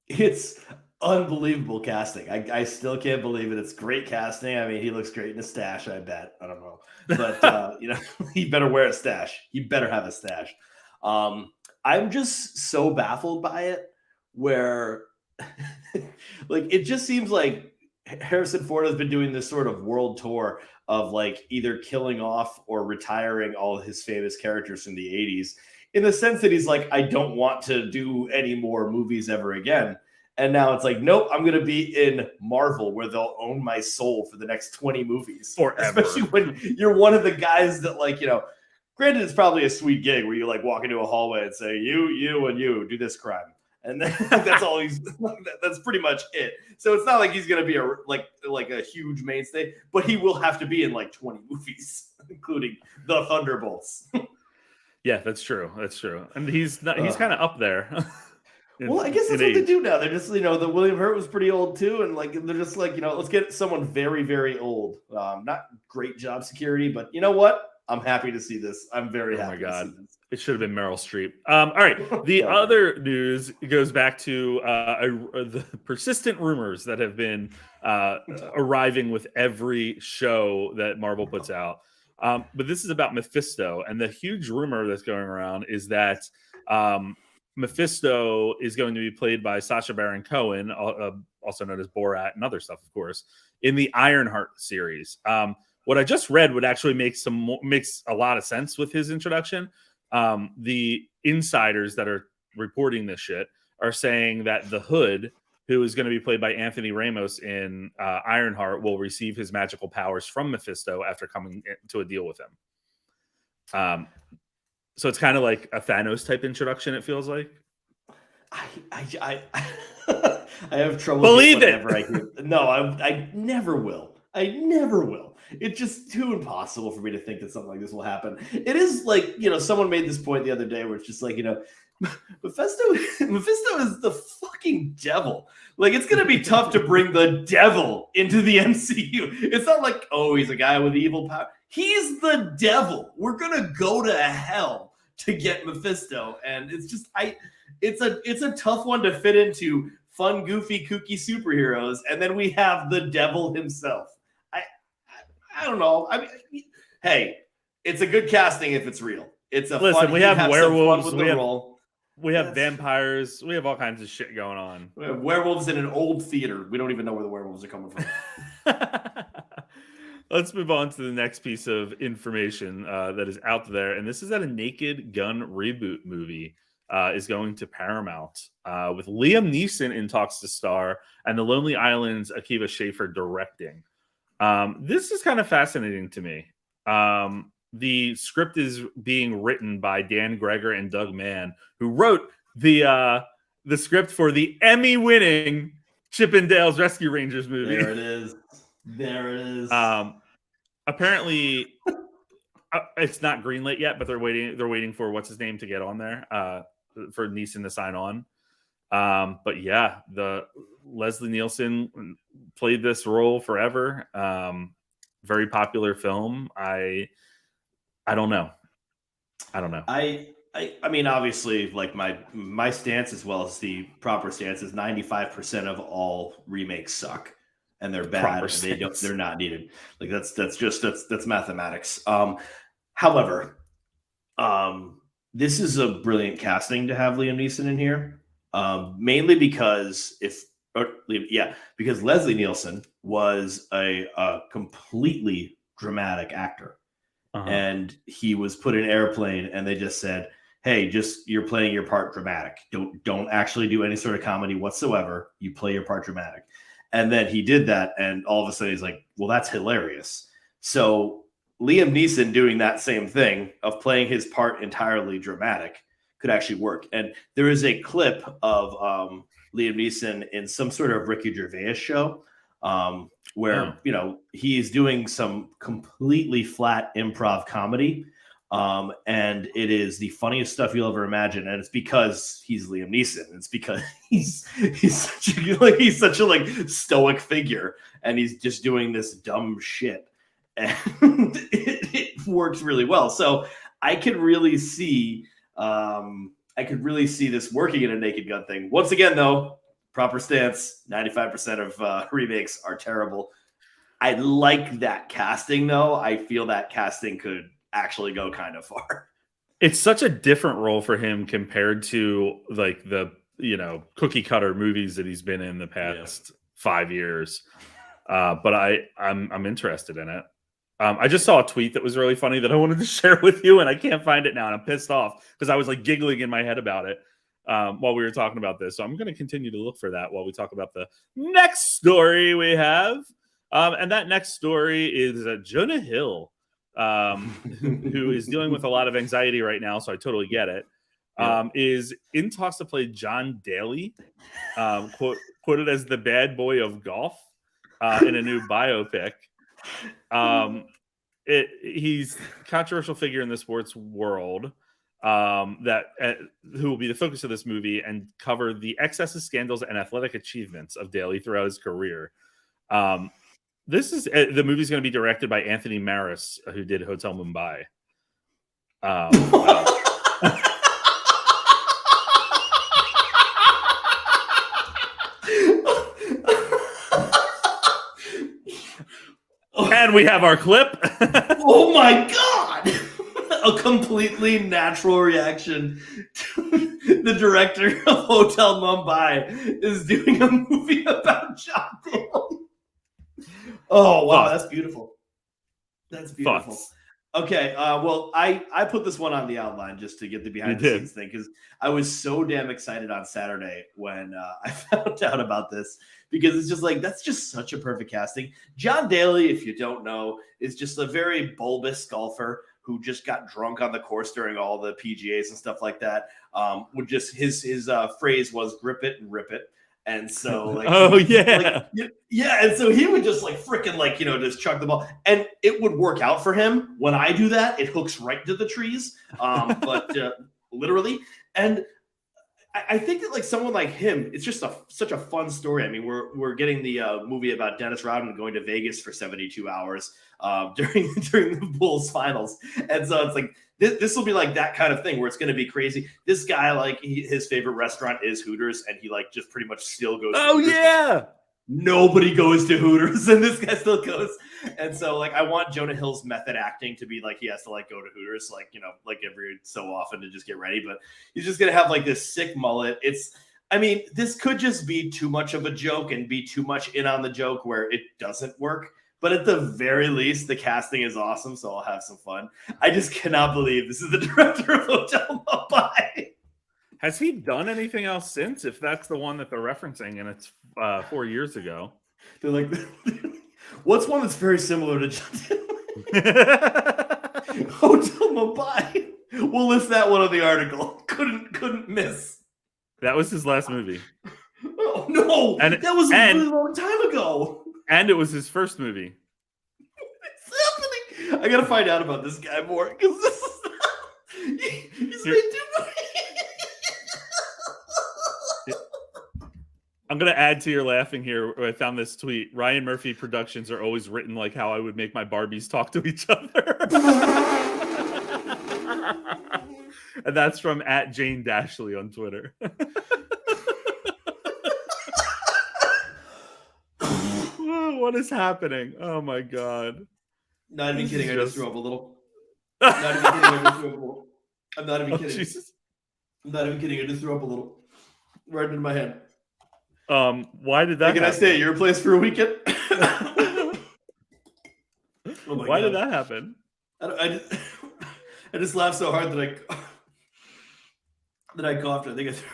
It's unbelievable casting. I still can't believe it. It's great casting. I mean, he looks great in a stash, I bet. I don't know. But, he better wear a stash. He better have a stash. I'm just so baffled by it where, it just seems like Harrison Ford has been doing this sort of world tour of like either killing off or retiring all of his famous characters from the 80s, in the sense that he's like, I don't want to do any more movies ever again. And now it's like, nope, I'm going to be in Marvel where they'll own my soul for the next 20 movies. Forever. Especially when you're one of the guys that, like, you know, granted, it's probably a sweet gig where you like walk into a hallway and say, you, and you do this crime. And then, that's all that's pretty much it. So it's not like he's going to be a huge mainstay, but he will have to be in like 20 movies, including the Thunderbolts. Yeah, that's true. That's true. And he's kind of up there. Well, I guess that's what they do now. They're just, the William Hurt was pretty old too. And like, they're just like, let's get someone very, very old. Not great job security, but you know what? I'm happy to see this. I'm very happy to see this. It should have been Meryl Streep. All right. The other news goes back to the persistent rumors that have been arriving with every show that Marvel puts out. But this is about Mephisto. And the huge rumor that's going around is that Mephisto is going to be played by Sacha Baron Cohen, also known as Borat and other stuff, of course, in the Ironheart series. What I just read would actually makes a lot of sense with his introduction. The insiders that are reporting this shit are saying that the Hood, who is going to be played by Anthony Ramos in Ironheart, will receive his magical powers from Mephisto after coming to a deal with him. So it's kind of like a Thanos type introduction, it feels like. I have trouble. Believe it. I hear. No, I never will. I never will. It's just too impossible for me to think that something like this will happen. It is like, someone made this point the other day where it's just like, Mephisto is the fucking devil. Like, it's going to be tough to bring the devil into the MCU. It's not like, oh, he's a guy with evil power. He's the devil. We're going to go to hell to get Mephisto. And it's just, it's a tough one to fit into fun, goofy, kooky superheroes. And then we have the devil himself. I don't know. I mean, hey, it's a good casting if it's real. It's a listen. We have werewolves. We have Yes. vampires. We have all kinds of shit going on. We have werewolves in an old theater. We don't even know where the werewolves are coming from. Let's move on to the next piece of information that is out there, and this is that a Naked Gun reboot movie is going to Paramount with Liam Neeson in talks to star and The Lonely Island's Akiva Schaffer directing. This is kind of fascinating to me. The script is being written by Dan Greger and Doug Mann, who wrote the script for the Emmy-winning Chip 'n Dale's Rescue Rangers movie. There it is. Apparently, it's not greenlit yet, but they're waiting for what's his name to get on there for Neeson to sign on. But yeah, the Leslie Nielsen played this role forever. Very popular film. I don't know. I mean, obviously, like my stance as well as the proper stance is 95% of all remakes suck and they're bad. And they're not needed. Like that's mathematics. However, this is a brilliant casting to have Liam Neeson in here. Mainly because because Leslie Nielsen was a completely dramatic actor. And he was put in Airplane and they just said, hey, you're playing your part dramatic. Don't actually do any sort of comedy whatsoever. You play your part dramatic. And then he did that. And all of a sudden he's like, well, that's hilarious. So Liam Neeson doing that same thing of playing his part entirely dramatic could actually work. And there is a clip of Liam Neeson in some sort of Ricky Gervais show where, he's doing some completely flat improv comedy. And it is the funniest stuff you'll ever imagine. And it's because he's Liam Neeson. It's because he's such a stoic figure and he's just doing this dumb shit. And it works really well. So I could really see this working in a Naked Gun thing. Once again, though, proper stance, 95% of remakes are terrible. I like that casting, though. I feel that casting could actually go kind of far. It's such a different role for him compared to like the cookie cutter movies that he's been in the past 5 years. but I'm interested in it. I just saw a tweet that was really funny that I wanted to share with you, and I can't find it now, and I'm pissed off because I was like giggling in my head about it while we were talking about this. So I'm going to continue to look for that while we talk about the next story we have. And that next story is Jonah Hill, who is dealing with a lot of anxiety right now, so I totally get it. Is in talks to play John Daly, quoted as the bad boy of golf in a new biopic. He's a controversial figure in the sports world who will be the focus of this movie and cover the excesses, scandals, and athletic achievements of Daly throughout his career. This is the movie's going to be directed by Anthony Maris, who did Hotel Mumbai. And we have our clip. Oh my God! A completely natural reaction to the director of Hotel Mumbai is doing a movie about John Daly. Oh, wow. That's beautiful. That's beautiful. Thoughts? Okay. Well, I put this one on the outline just to get the behind the scenes thing because I was so damn excited on Saturday when I found out about this. Because it's just like, that's just such a perfect casting. John Daly, if you don't know, is just a very bulbous golfer who just got drunk on the course during all the PGAs and stuff like that. Would just his phrase was "grip it and rip it," and so like, and so he would just like freaking like just chuck the ball, and it would work out for him. When I do that, it hooks right to the trees, but literally and. I think that like someone like him, it's just such a fun story. I mean, we're getting the movie about Dennis Rodman going to Vegas for 72 hours during the Bulls finals, and so it's like this will be like that kind of thing where it's going to be crazy. This guy like his favorite restaurant is Hooters, and he like just pretty much still goes. Oh to Hooters. Yeah. Nobody goes to Hooters, and this guy still goes. And so, like, I want Jonah Hill's method acting to be like he has to like go to Hooters, like like every so often to just get ready. But he's just gonna have like this sick mullet. I mean, this could just be too much of a joke and be too much in on the joke where it doesn't work. But at the very least, the casting is awesome, so I'll have some fun. I just cannot believe this is the director of Hotel Mumbai. Has he done anything else since? If that's the one that they're referencing, and it's 4 years ago. They're like, what's one that's very similar to John Hotel Mumbai? We'll list that one on the article. Couldn't miss. That was his last movie. Oh no! That was a really long time ago. And it was his first movie. What's happening? I gotta find out about this guy more because this is he's made too much. I'm going to add to your laughing here. I found this tweet. Ryan Murphy Productions are always written like how I would make my Barbies talk to each other. And that's from @JaneDashley on Twitter. What is happening? Oh my God. Not even kidding. I just threw up a little. Not even kidding. I just threw up a little. I'm not even kidding. Jesus. I'm not even kidding. I just threw up a little. Right into my head. Why did that Can happen? I stay at your place for a weekend? Why did that happen? I just laughed so hard that I coughed. I think I threw.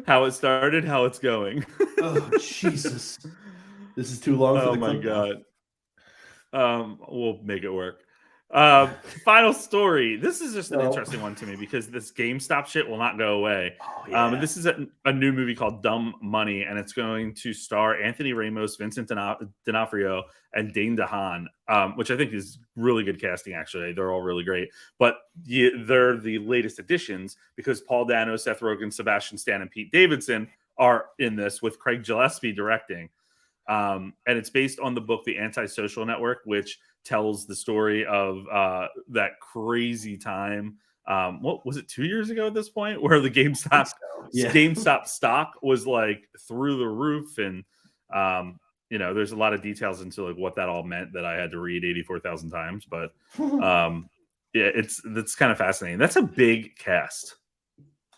How it started, how it's going. Oh Jesus! This is too long. Oh for the my clip. God. We'll make it work. Final story. This is just an interesting one to me because this GameStop shit will not go away. Oh, yeah. This is a new movie called Dumb Money, and it's going to star Anthony Ramos, Vincent D'Onofrio, and Dane DeHaan, which I think is really good casting, actually. They're all really great. But they're the latest additions because Paul Dano, Seth Rogen, Sebastian Stan, and Pete Davidson are in this with Craig Gillespie directing. And it's based on the book The Antisocial Network, which tells the story of that crazy time. What was it, 2 years ago at this point, where the GameStop stock was like through the roof, and there's a lot of details into like what that all meant that I had to read 84,000 times. But it's kind of fascinating. That's a big cast.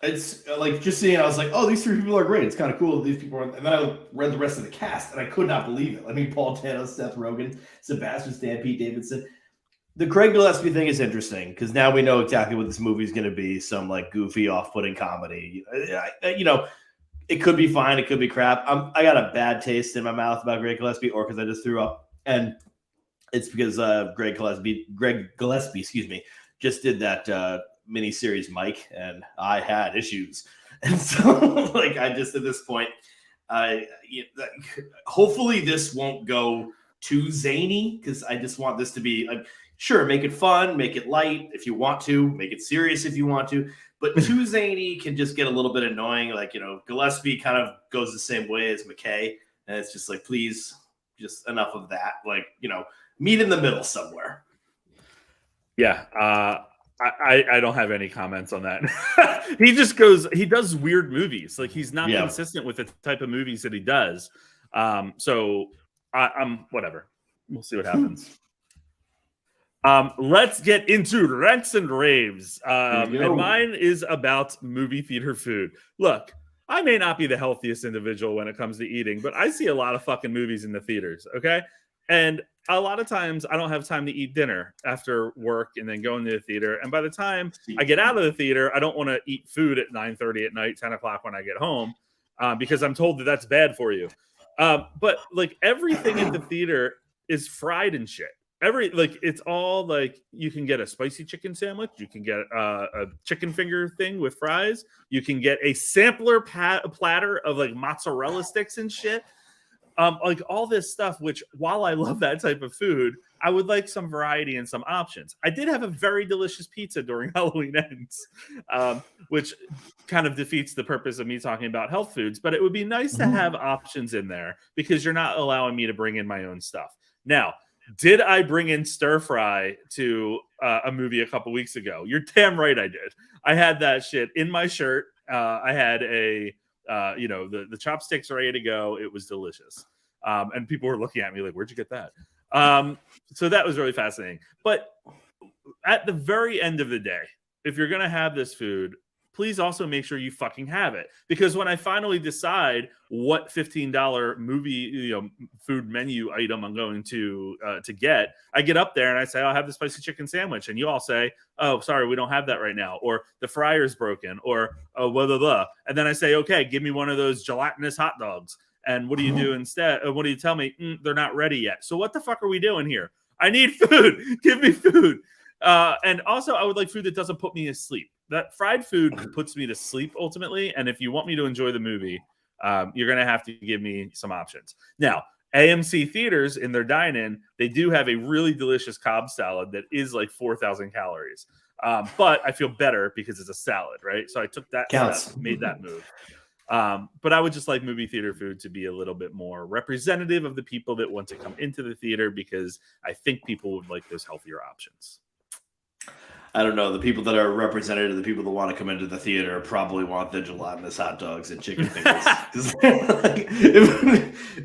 It's like just seeing. I was like, oh, these three people are great. It's kind of cool. These people are. And then I read the rest of the cast, and I could not believe it. I mean, Paul Dano, Seth Rogen, Sebastian Stan, Pete Davidson. The Craig Gillespie thing is interesting because now we know exactly what this movie is going to be. Some like goofy, off-putting comedy. It could be fine. It could be crap. I got a bad taste in my mouth about Greg Gillespie, or because I just threw up, and it's because Greg Gillespie, excuse me, just did that mini series Mike, and I had issues, and so like I just at this point, hopefully this won't go too zany because I just want this to be like. Sure, make it fun, make it light if you want to, make it serious if you want to, but too zany can just get a little bit annoying. Like, Gillespie kind of goes the same way as McKay, and it's just like, please, just enough of that. Like, meet in the middle somewhere. Yeah, I don't have any comments on that. He does weird movies. Like, he's not consistent with the type of movies that he does. So I'm whatever. We'll see what happens. Let's get into rants and raves. And mine is about movie theater food. Look, I may not be the healthiest individual when it comes to eating, but I see a lot of fucking movies in the theaters, okay? And a lot of times I don't have time to eat dinner after work and then go into the theater. And by the time I get out of the theater, I don't want to eat food at 9:30 at night, 10 o'clock when I get home, because I'm told that that's bad for you. But like everything in the theater is fried and shit. It's all like you can get a spicy chicken sandwich, you can get a chicken finger thing with fries, you can get a sampler platter of like mozzarella sticks and shit, like all this stuff. Which, while I love that type of food, I would like some variety and some options. I did have a very delicious pizza during Halloween Ends, which kind of defeats the purpose of me talking about health foods. But it would be nice to have options in there because you're not allowing me to bring in my own stuff now. Did I bring in stir fry to a movie a couple weeks ago? You're damn right I did. I had that shit in my shirt. I had the chopsticks ready to go. It was delicious. And people were looking at me like, where'd you get that? So that was really fascinating. But at the very end of the day, if you're going to have this food, please also make sure you fucking have it. Because when I finally decide what $15 movie food menu item I'm going to get, I get up there and I say, I'll have the spicy chicken sandwich. And you all say, oh, sorry, we don't have that right now. Or the fryer's broken. Or blah, blah, blah. And then I say, okay, give me one of those gelatinous hot dogs. And what do you do instead? What do you tell me? They're not ready yet. So what the fuck are we doing here? I need food. Give me food. And also, I would like food that doesn't put me asleep. That fried food puts me to sleep ultimately. And if you want me to enjoy the movie, you're going to have to give me some options. Now, AMC theaters in their dine-in, they do have a really delicious Cobb salad that is like 4,000 calories. But I feel better because it's a salad, right? So I took that step, made that move. But I would just like movie theater food to be a little bit more representative of the people that want to come into the theater, because I think people would like those healthier options. I don't know. The people that are representative, the people that want to come into the theater, probably want the gelatinous hot dogs and chicken fingers.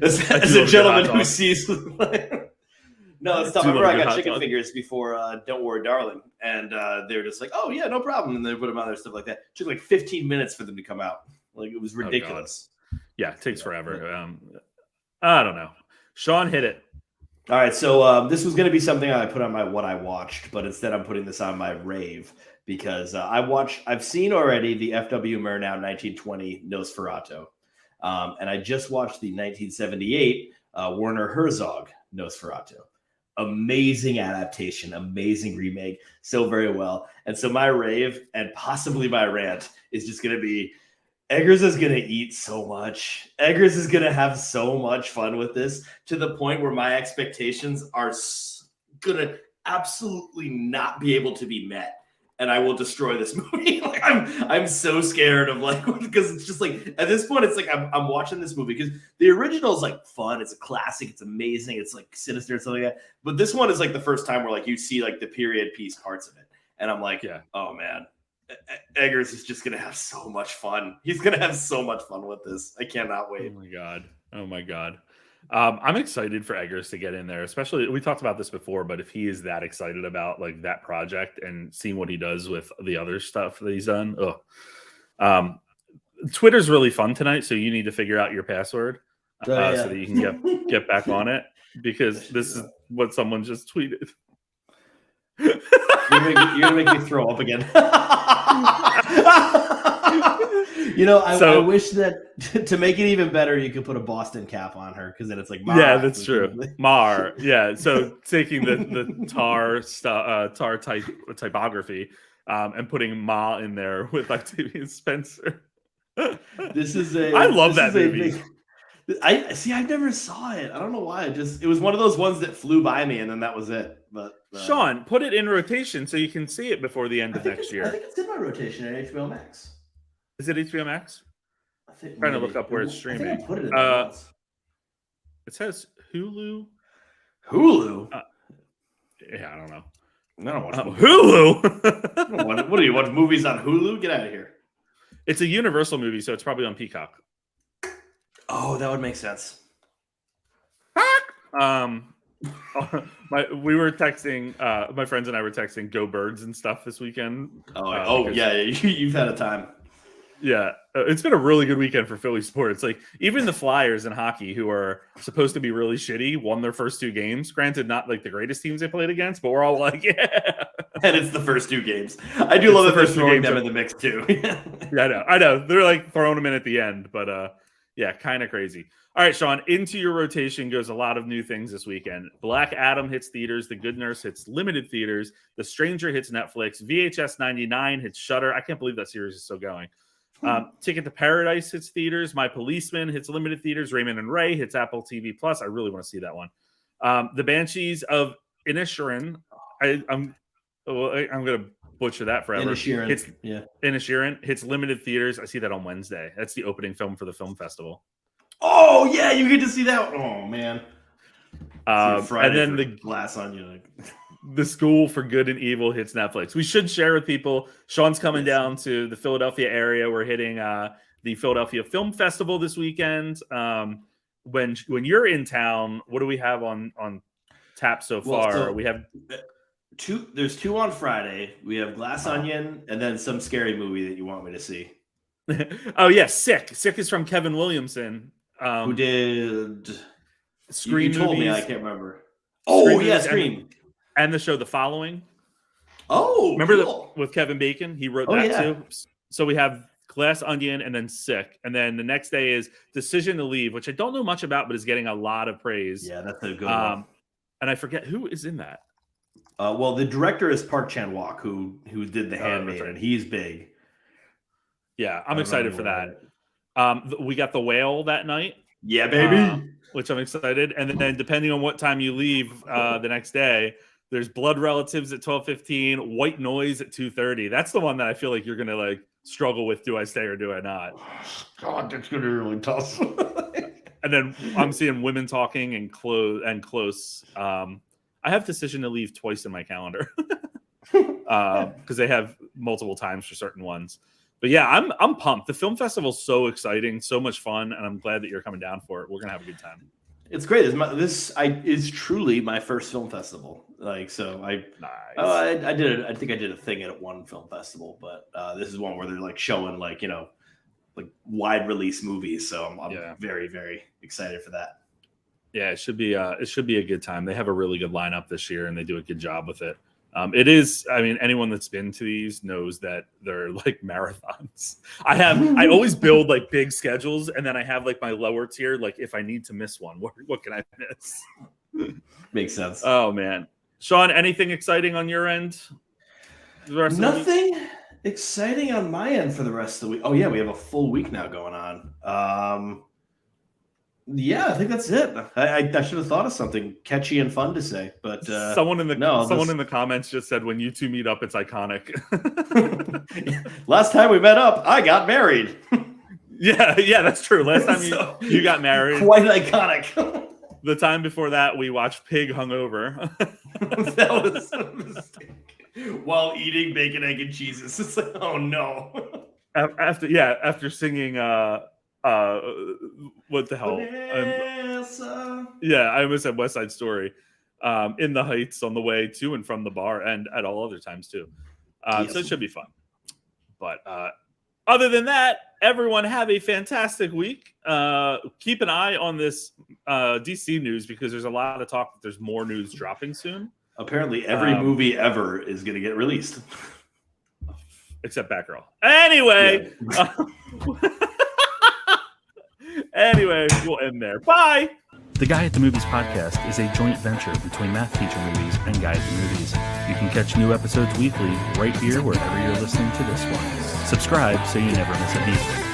As a gentleman who sees, no, it's tough. I remember I got chicken fingers before Don't Worry, Darling, and they were just like, "Oh yeah, no problem," and they put them on there, stuff like that. It took like 15 minutes for them to come out. Like, it was ridiculous. Yeah, it takes forever. I don't know. Sean, hit it. All right, so this was going to be something I put on my what I watched, but instead I'm putting this on my rave because I've seen already the F.W. Murnau 1920 Nosferatu, and I just watched the 1978 Werner Herzog Nosferatu. Amazing adaptation, amazing remake, so very well. And so my rave and possibly my rant is just going to be, Eggers is going to eat so much. Eggers is going to have so much fun with this, to the point where my expectations are going to absolutely not be able to be met. And I will destroy this movie. Like, I'm so scared of, like, because it's just like, at this point, it's like I'm watching this movie because the original is like fun. It's a classic. It's amazing. It's like sinister and stuff like that. But this one is like the first time where like you see like the period piece parts of it. And I'm like, oh man. Eggers is just going to have so much fun. He's going to have so much fun with this. I cannot wait. Oh my God. I'm excited for Eggers to get in there, especially, we talked about this before, but if he is that excited about like that project and seeing what he does with the other stuff that he's done, Twitter's really fun tonight, so you need to figure out your password yeah. so that you can get back on it, because this is what someone just tweeted. You're gonna make me throw up again. I wish that to make it even better, you could put a Boston cap on her, because then it's like yeah, that's true. Mar, yeah. So taking the tar typography and putting Ma in there with Octavian Spencer. I love that movie. I never saw it. I don't know why. It was one of those ones that flew by me, and then that was it. But Sean, put it in rotation so you can see it before the end of next year. I think it's in my rotation at HBO Max. Is it HBO Max? I think Trying to look up where it's streaming. I think I put it in there once. It says Hulu. Hulu. Yeah, I don't know. I don't watch movies. Hulu. What do you watch movies on Hulu? Get out of here. It's a Universal movie, so it's probably on Peacock. Oh, that would make sense. We were texting. My friends and I were texting "Go Birds" and stuff this weekend. Yeah, you've had a time. Yeah, it's been a really good weekend for Philly sports. Like, even the Flyers in hockey, who are supposed to be really shitty, won their first 2 games. Granted, not like the greatest teams they played against, but we're all like, yeah. And it's the first 2 games. I do love that they're throwing them in the mix too. Yeah, I know. They're like throwing them in at the end, but yeah, kind of crazy. All right, Sean, into your rotation goes a lot of new things this weekend. Black Adam hits theaters. The Good Nurse hits limited theaters. The Stranger hits Netflix. VHS 99 hits Shudder. I can't believe that series is still going. Ticket to Paradise hits theaters. My Policeman hits limited theaters. Raymond and Ray hits Apple TV Plus. I really want to see that one. The Banshees of Inisherin. I'm going to butcher that forever. Inisherin hits limited theaters. I see that on Wednesday. That's the opening film for the film festival. Oh yeah, you get to see that. Oh man. And then the Glass Onion. The School for Good and Evil hits Netflix. We should share with people. Sean's coming down to the Philadelphia area. We're hitting the Philadelphia Film Festival this weekend. When you're in town, what do we have on tap so far? We have 2. There's 2 on Friday. We have Glass Onion, and then some scary movie that you want me to see. Oh yeah, Sick. Sick is from Kevin Williamson. Who did Scream? You told movies. me, I can't remember. Oh yeah, Scream. And the show The Following. Oh, remember cool. With Kevin Bacon? He wrote that too. So we have Glass Onion and then Sick. And then the next day is Decision to Leave, which I don't know much about, but is getting a lot of praise. Yeah, that's a good one. And I forget who is in that. Well, the director is Park Chan-wook, who did The Handmaid, and he's big. Yeah, I'm excited for that. We got The Whale that night. Yeah, baby. Which I'm excited. And then depending on what time you leave the next day, there's Blood Relatives at 12:15, White Noise at 2:30. That's the one that I feel like you're gonna like struggle with. Do I stay or do I not? God, that's gonna be really tough. And then I'm seeing Women Talking and Close. I have Decision to Leave twice in my calendar because they have multiple times for certain ones. But yeah, I'm pumped. The film festival is so exciting, so much fun, and I'm glad that you're coming down for it. We're gonna have a good time. It's great. This is truly my first film festival. I did. I think I did a thing at one film festival, but this is one where they're like showing like wide release movies. So I'm very, very excited for that. Yeah, it should be a good time. They have a really good lineup this year, and they do a good job with it. It is. I mean, anyone that's been to these knows that they're like marathons. I always build like big schedules, and then I have like my lower tier. Like if I need to miss one, what can I miss? Makes sense. Oh man, Sean, anything exciting on your end? Nothing exciting on my end for the rest of the week. Oh yeah, we have a full week now going on. Yeah, I think that's it. I should have thought of something catchy and fun to say, but someone in the comments just said when you two meet up, it's iconic. Last time we met up, I got married. Yeah, that's true. Last time you got married, quite iconic. The time before that, we watched Pig Hungover. That was a mistake. While eating bacon, egg, and cheeses. It's like, oh no. After singing what the hell? I almost said West Side Story. In the Heights on the way to and from the bar, and at all other times too. Yes. So it should be fun. But Other than that, everyone have a fantastic week. Keep an eye on this DC news because there's a lot of talk that there's more news dropping soon. Apparently, every movie ever is going to get released. Except Batgirl. Anyway. Yeah. Anyway, we'll end there. Bye. The Guy at the Movies podcast is a joint venture between Math Teacher Movies and Guy at the Movies. You can catch new episodes weekly right here wherever you're listening to this one. Subscribe so you never miss a beat.